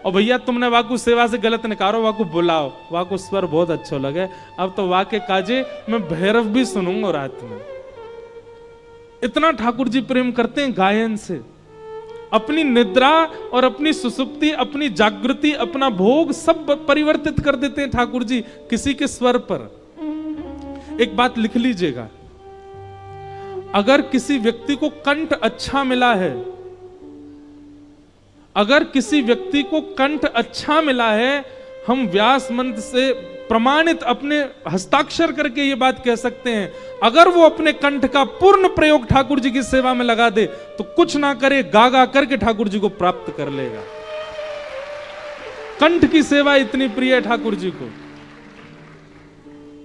S1: और भैया तुमने वाकु सेवा से गलत निकारो, वाकु बुलाओ, वाकु स्वर बहुत अच्छा लगे, अब तो वाके काजे मैं भैरव भी सुनूंगा रात में। इतना ठाकुर जी प्रेम करते हैं गायन से। अपनी निद्रा और अपनी सुसुप्ति, अपनी जागृति, अपना भोग सब परिवर्तित कर देते हैं ठाकुर जी किसी के स्वर पर। एक बात लिख लीजिएगा, अगर किसी व्यक्ति को कंठ अच्छा मिला है, अगर किसी व्यक्ति को कंठ अच्छा मिला है, हम व्यास मंत्र से प्रमाणित अपने हस्ताक्षर करके ये बात कह सकते हैं, अगर वो अपने कंठ का पूर्ण प्रयोग ठाकुर जी की सेवा में लगा दे तो कुछ ना करे, गा गा करके ठाकुर जी को प्राप्त कर लेगा। कंठ की सेवा इतनी प्रिय है ठाकुर जी को।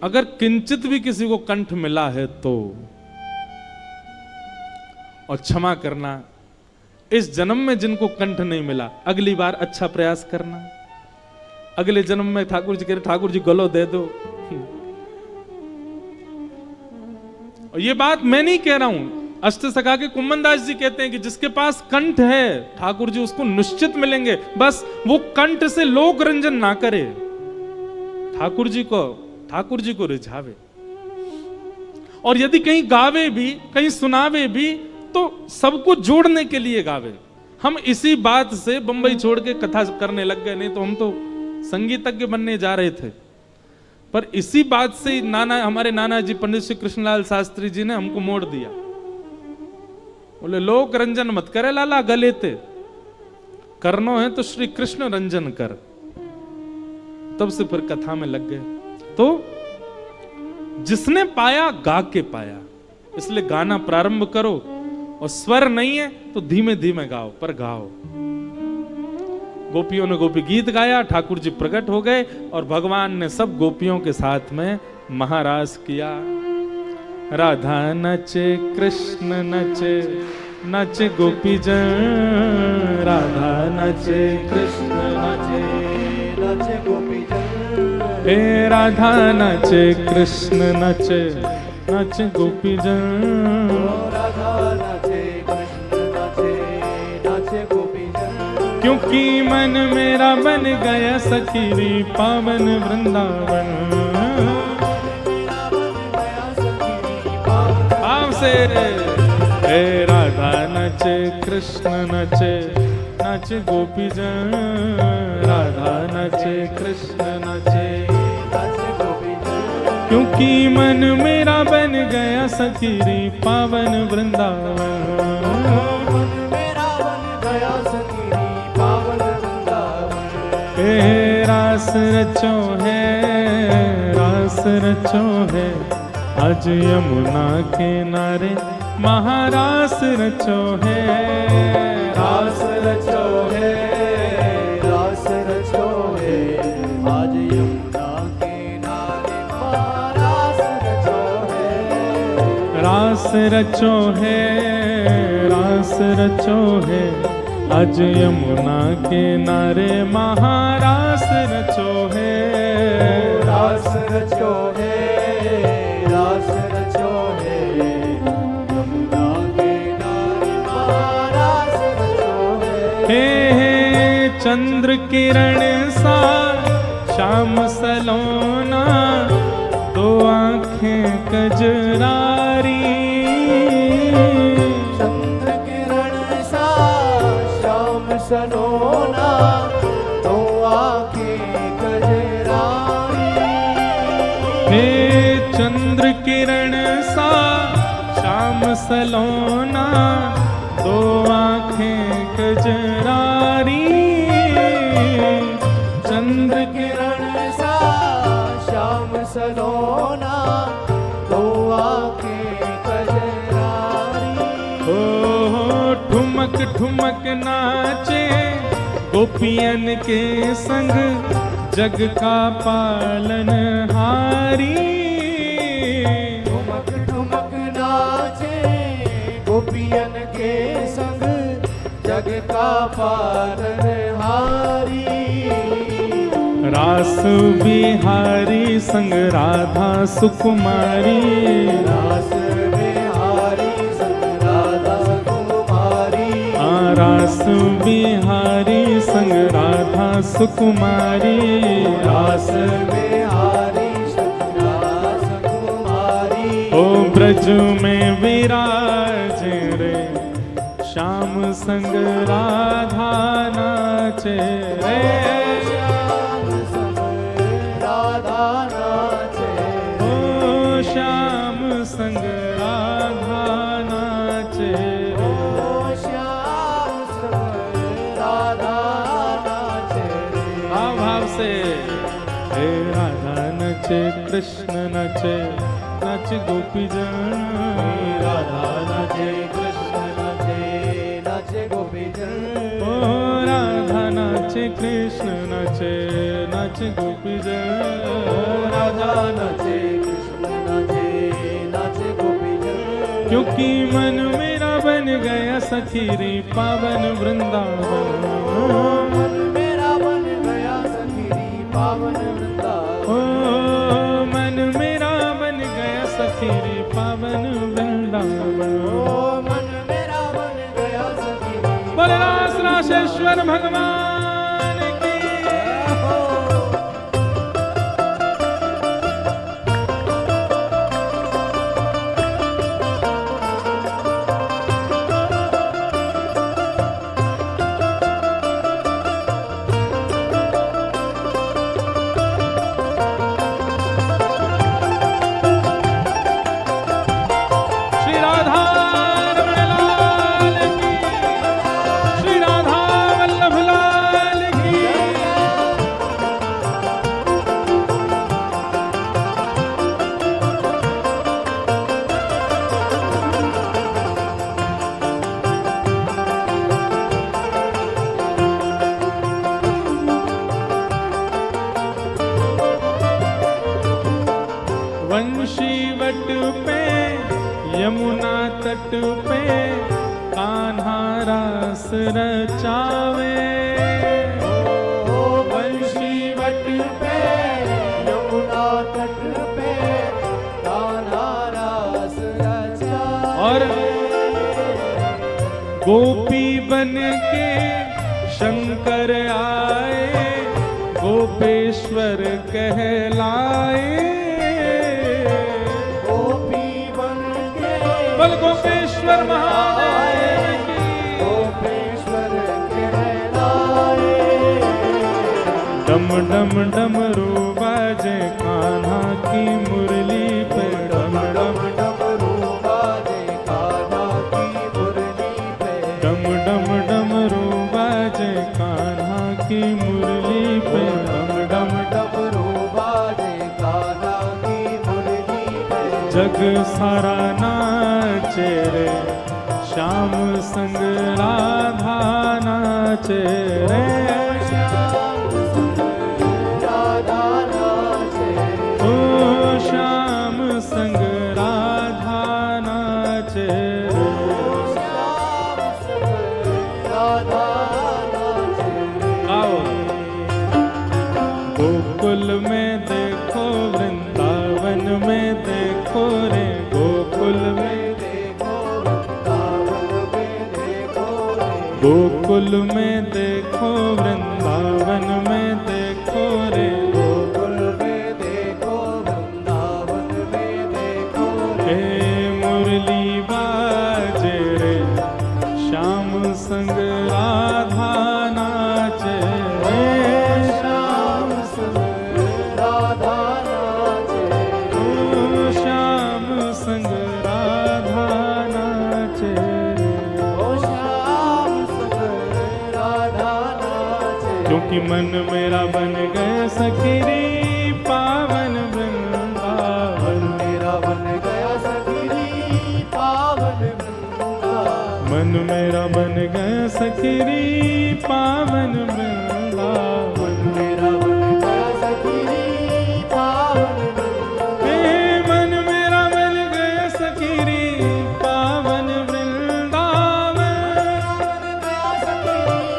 S1: अगर किंचित भी किसी को कंठ मिला है तो, और क्षमा करना, इस जन्म में जिनको कंठ नहीं मिला अगली बार अच्छा प्रयास करना, अगले जन्म में ठाकुर जी कह रहे ठाकुर जी गलो दे दो। और ये बात मैं नहीं कह रहा हूं, अष्टसखा के कुम्मनदास जी कहते हैं कि जिसके पास कंठ है ठाकुर जी उसको निश्चित मिलेंगे, बस वो कंठ से लोक रंजन ना करे, ठाकुर जी को रिझावे। और यदि कहीं गावे भी, कहीं सुनावे भी, तो सबको जोड़ने के लिए गावे। हम इसी बात से बंबई छोड़ के कथा करने लग गए, नहीं तो हम तो संगीतज्ञ बनने जा रहे थे। पर इसी बात से हमारे नाना जी पंडित श्री कृष्णलाल शास्त्री जी ने हमको मोड़ दिया। बोले लोक रंजन मत करे लाला, गले ते करनो है तो श्री कृष्ण रंजन कर। तब से फिर कथा में लग गए। तो जिसने पाया गा के पाया, इसलिए गाना प्रारंभ करो और स्वर नहीं है तो धीमे धीमे गाओ, पर गाओ। गोपियों ने गोपी गीत गाया, ठाकुर जी प्रकट हो गए और भगवान ने सब गोपियों के साथ में महारास किया। राधा नचे कृष्ण नचे, नचे गोपी जन। राधा नचे कृष्ण नचे,
S2: नचे गोपी जन।
S1: हे राधा नचे कृष्ण नचे, नचे गोपी जन।
S2: राधा नचे कृष्ण नचे, नचे गोपी जन।
S1: क्योंकि मन मेरा बन गया सखीरी पावन वृंदावन। भाव से हे राधा नचे कृष्ण नचे, नचे गोपी जन। राधा नचे कृष्ण नचे,
S2: नचे गोपी जन।
S1: क्योंकि मन मेरा बन गया सखीरी पावन वृंदावन।
S2: मन मेरा बन गया सखीरी पावन वृंदावन।
S1: हे रास रचो है, रास रचो है, आज यमुना किनारे महारास रचो है।
S2: रास रचो है, रास रचो है, आज यमुना किनारे रास रचो है।
S1: रास रचो है, रास रचो है, आज यमुना किनारे महारास रचो है।
S2: रास रचो है, रास रचो है, यमुना किनारे रास रचो है।
S1: हे चंद्र किरण सा श्याम सलोना, दो आंखें कजरारी।
S2: चंद्र किरण सा श्याम सलोना, दो आंखें कजरारी।
S1: हे चंद्र किरण सा श्याम सलोना, दो आंखें कजरारी। चंद्र
S2: किरण सा श्याम सलोना, दो आंखें कजरारी।
S1: ओ ठुमक ठुमक नाचे गोपियन के संग, जग का पालन हारी।
S2: ठुमक ठुमक नाचे गोपियन के संग, जग का पालनहारी।
S1: रास बिहारी संग राधा सुकुमारी।
S2: रास बिहारी संग राधा सुकुमारी।
S1: रास बिहारी संग राधा सुकुमारी।
S2: रास बिहारी संग राधा सुकुमारी।
S1: ओ ब्रज में विराज रे, श्याम संग राधा नाचे रे।
S2: श्याम संग राधा नाचे।
S1: ओ श्याम संग राधा नाचे।
S2: ओ श्याम संग राधा नाचे।
S1: भाव से हे राधा नचे कृष्ण नचे, नच गोपी जन।
S2: राधा नाचे कृष्ण नाचे, नाचे गोपी जन।
S1: ओ राधा नाचे कृष्ण नचे, नच गोपी जन।
S2: राधा नाचे कृष्ण नाचे, नाचे गोपी जन।
S1: क्योंकि मन मेरा बन गया सखीरी पावन वृंदावन।
S2: मन मेरा बन गया सखीरी पावन वृंदावन।
S1: ओ मन मेरा बन गया सखीरी पावन वृंदावन।
S2: ओ मन मेरा बन गया सखीरी।
S1: बोले रास रासेश्वर भगवान की। श्री राधा रमण लाल की, श्री राधा वल्लभ लाल वट पे यमुना तट पे कान्हा रास रचावे।
S2: ओ बंशी वट पे यमुना तट पे कान्हा रास रचावे।
S1: और गोपी बन के शंकर आए गोपेश्वर कहलाए।
S2: गोपी बन के
S1: बोल गोपेश्वर महादेव की।
S2: गोपेश्वर कहलाए।
S1: डम डम डमरू बाजे कान्हा की मुरली पे। डम डम
S2: डमरू बाजे कान्हा की मुरली पे।
S1: डम डम डमरू बाजे कान्हा की मुरली पे। डम डम
S2: डमरू बाजे कान्हा की मुरली पे।
S1: जग सारा नाचे रे श्याम संग राधा नाचे रे।
S2: श्याम संग राधा नाचे।
S1: ओ श्याम संग राधा नाचे रे।
S2: श्याम संग राधा नाचे।
S1: आओ गोकुल में देखो वृंदावन में देखो रे। गोकुल में
S2: देखो वृंदावन में देखो रे।
S1: गोकुल में देखो वृंदावन में देखो रे।
S2: गोकुल में देखो वृंदावन में देखो रे।
S1: हे मुरली बाजे रे श्याम संग राधा नाचे रे।
S2: श्याम संग राधा नाचे।
S1: ओ श्याम संग राधा नाचे रे।
S2: ओ श्याम संग राधा नाचे।
S1: क्योंकि मन मेरा बन गए सखीरी पावन वृंदावन।
S2: मेरा बन गया सखीरी पावन वृंदावन।
S1: मन मेरा बन गए सखीरी पावन वृंदावन।
S2: मेरा बन गया सखीरी पावन वृंदावन।
S1: हे मन मेरा बन गए सखीरी पावन वृंदावन।
S2: बन गया सखीरी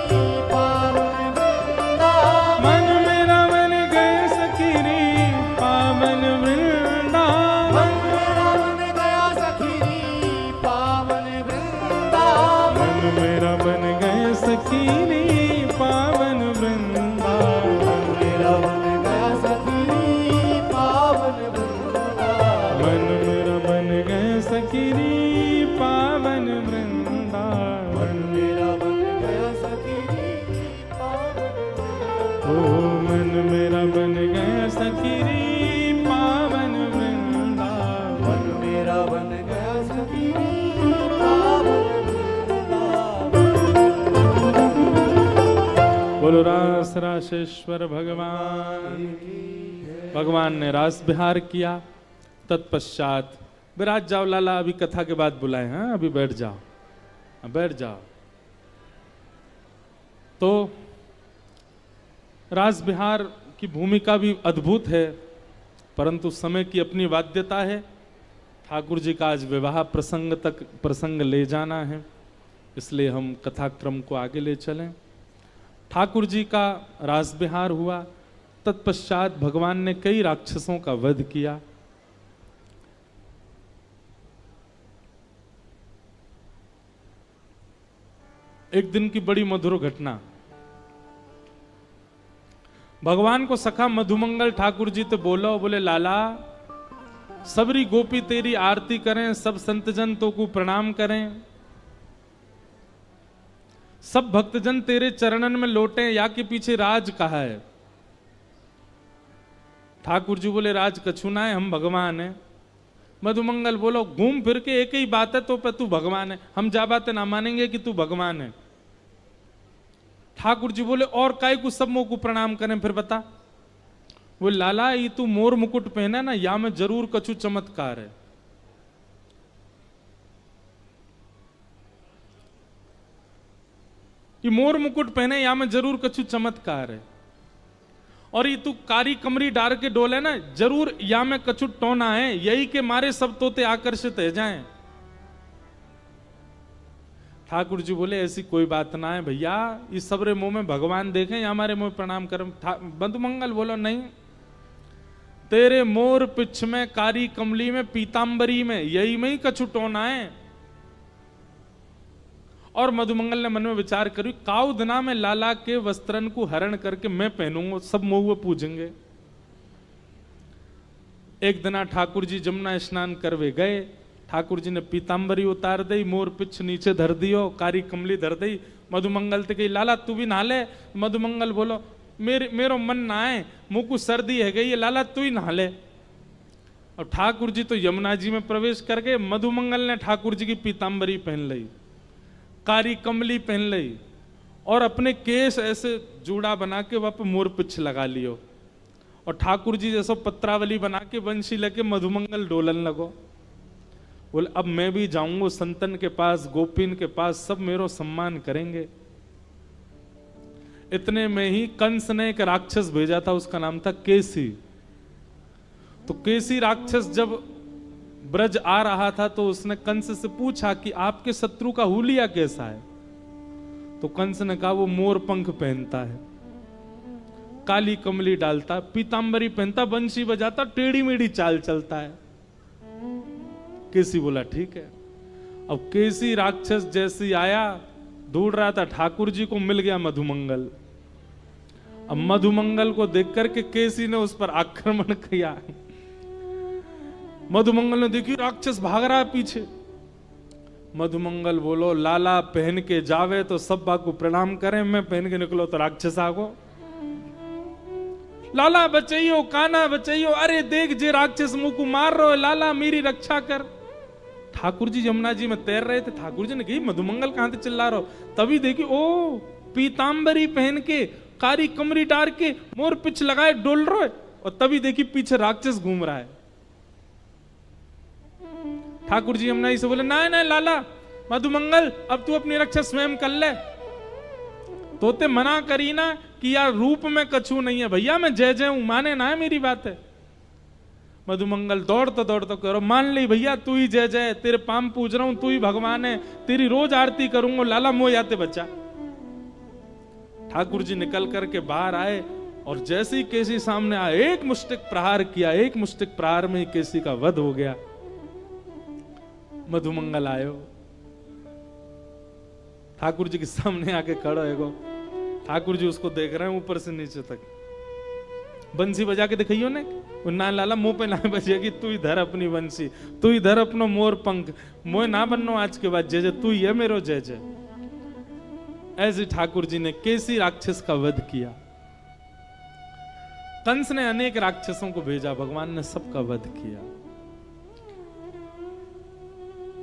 S2: पावन वृंदावन।
S1: मन मेरा बन गए सखीरी पावन वृंदावन।
S2: मेरा बन गया सखीरी पावन वृंदावन।
S1: मन मेरा बन गए सखीरी पावन वृंदावन।
S2: मेरा बन गया सखीरी पावन वृंदावन।
S1: मन मेरा बन गए सखीरी पावन वृंदावन।
S2: मेरा बन गया सखीरी पावन
S1: ओ मन मेरा बन गए सखीरी पावन वृंदावन।
S2: मेरा बन गया सखीरी पावन वृंदावन।
S1: बोलो रास राशेश्वर भगवान। भगवान ने रास विहार किया। तत्पश्चात विराज जाओ लाला, अभी कथा के बाद बुलाए। हाँ अभी बैठ जाओ, बैठ जाओ। तो रास विहार की भूमिका भी अद्भुत है, परंतु समय की अपनी बाध्यता है। ठाकुर जी का आज विवाह प्रसंग तक प्रसंग ले जाना है, इसलिए हम कथाक्रम को आगे ले चलें। ठाकुर जी का रास विहार हुआ। तत्पश्चात भगवान ने कई राक्षसों का वध किया। एक दिन की बड़ी मधुर घटना। भगवान को सखा मधुमंगल ठाकुर जी तो बोलो, बोले लाला सबरी गोपी तेरी आरती करें, सब संतजन तो को प्रणाम करें, सब भक्तजन तेरे चरणन में लौटे, या के पीछे राज कहा है। ठाकुर जी बोले राज कछु ना है, हम भगवान है। मधुमंगल बोलो घूम फिर के एक ही बात है तो पे तू भगवान है, हम जा बातें ना मानेंगे कि तू भगवान है। ठाकुर जी बोले और काय को सब मों को प्रणाम करें, फिर बता। वो लाला ये तू मोर मुकुट पहने ना, या में जरूर कछु चमत्कार है। ये मोर मुकुट पहने या में जरूर कछु चमत्कार है। और ये तू कारी कमरी डार के डोले ना, जरूर या में कछु टोना है, यही के मारे सब तोते आकर्षित है जाएं। ठाकुर जी बोले ऐसी कोई बात ना है भैया, इस सबरे मुंह में भगवान देखें या हमारे मुंह में प्रणाम कर। मधुमंगल बोलो नहीं, तेरे मोर पिछ में, कारी कमली में, पीतांबरी में, यही में ही कछु टोना है। और मधुमंगल ने मन में विचार करी, काउ दिना में लाला के वस्त्रन को हरण करके मैं पहनूंगा, सब मुंह पूजेंगे। एक दिना ठाकुर जी जमुना स्नान करवे गए, ठाकुर जी ने पीतांबरी उतार दी, मोर पिछ नीचे धर दियो, कारी कमली धर दी। मधुमंगल ते कही लाला तू भी नहा ले। मधुमंगल बोलो मेरो मन ना है, मुंह को सर्दी है गई, लाला तू ही नहा ले। और ठाकुर जी तो यमुना जी में प्रवेश कर गए। मधुमंगल ने ठाकुर जी की पीतांबरी पहन ली, कारी कमली पहन ली, और अपने केस ऐसे जूड़ा बना के वहां पर मोर पिछ लगा लियो, और ठाकुर जी जैसो पत्रावली बना के बंशी लेके मधुमंगल डोलन लगो। बोले अब मैं भी जाऊंगा संतन के पास, गोपीन के पास, सब मेरो सम्मान करेंगे। इतने में ही कंस ने एक राक्षस भेजा था, उसका नाम था केसी। तो केसी राक्षस जब ब्रज आ रहा था तो उसने कंस से पूछा कि आपके शत्रु का हुलिया कैसा है। तो कंस ने कहा वो मोर पंख पहनता है, काली कमली डालता, पीतांबरी पहनता, बंशी बजाता, टेढ़ी मेढ़ी चाल चलता है। केसी बोला ठीक है। अब केसी राक्षस जैसी आया, ढूंढ रहा था, ठाकुर जी को मिल गया मधुमंगल। अब मधुमंगल को देख करके केसी ने उस पर आक्रमण किया। मधुमंगल ने देखी राक्षस भाग रहा है पीछे। मधुमंगल बोलो लाला पहन के जावे तो सब को प्रणाम करें, मैं पहन के निकलो तो राक्षस आगो। लाला बचाइयो, काना बचाइयो, अरे देख जे राक्षस मुंह को मार रहे हो, लाला मेरी रक्षा कर। ठाकुर जी यमुना जी में तैर रहे थे, ठाकुर जी ने कही मधुमंगल कहां से चिल्ला रहे हो। तभी देखी ओ पीतांबरी पहन के, कारी कमरी डार के, मोर पिछ लगाए डोल रहे, और तभी देखी पीछे राक्षस घूम रहा है। ठाकुर जी यमुना जी से बोले ना ना लाला मधुमंगल, अब तू अपनी रक्षा स्वयं कर ले। तोते मना करी ना कि यार रूप में कछु नहीं है भैया, मैं जय जय हूं, माने ना है मेरी बात है। मधुमंगल दौड़ता दौड़ता करो मान ली भैया तू ही जय जय, तेरे पाम पूज रहा हूं, तू ही भगवान है, तेरी रोज आरती करूंगा, लाला मोह याते बच्चा। ठाकुर जी निकल करके बाहर आए, और जैसे ही केसी सामने आए, एक मुष्टिक प्रहार किया, एक मुष्टिक प्रहार में ही केसी का वध हो गया। मधुमंगल आयो, ठाकुर जी के सामने आके खड़ा है। ठाकुर जी उसको देख रहे हैं ऊपर से नीचे तक। बंसी बजा के दिखाइयो ने, ना लाला मुंह पे ना बजेगी, तू ही धर अपनी बंसी, तू ही धर अपनो मोर पंख, मोह ना बननो आज के बाद, जय जय तू ही है मेरो जय जय। ऐसे ठाकुर जी ने केसी राक्षस का वध किया। कंस ने अनेक राक्षसों को भेजा, भगवान ने सबका वध किया।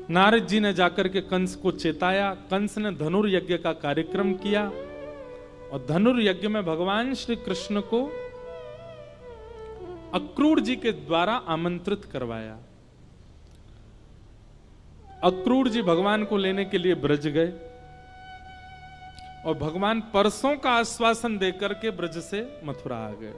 S1: नारद जी ने जाकर के कंस को चेताया। कंस ने धनुर्यज्ञ का कार्यक्रम किया, और धनुर्यज्ञ में भगवान श्री कृष्ण को अक्रूर जी के द्वारा आमंत्रित करवाया। अक्रूर जी भगवान को लेने के लिए ब्रज गए, और भगवान परसों का आश्वासन देकर के ब्रज से मथुरा आ गए।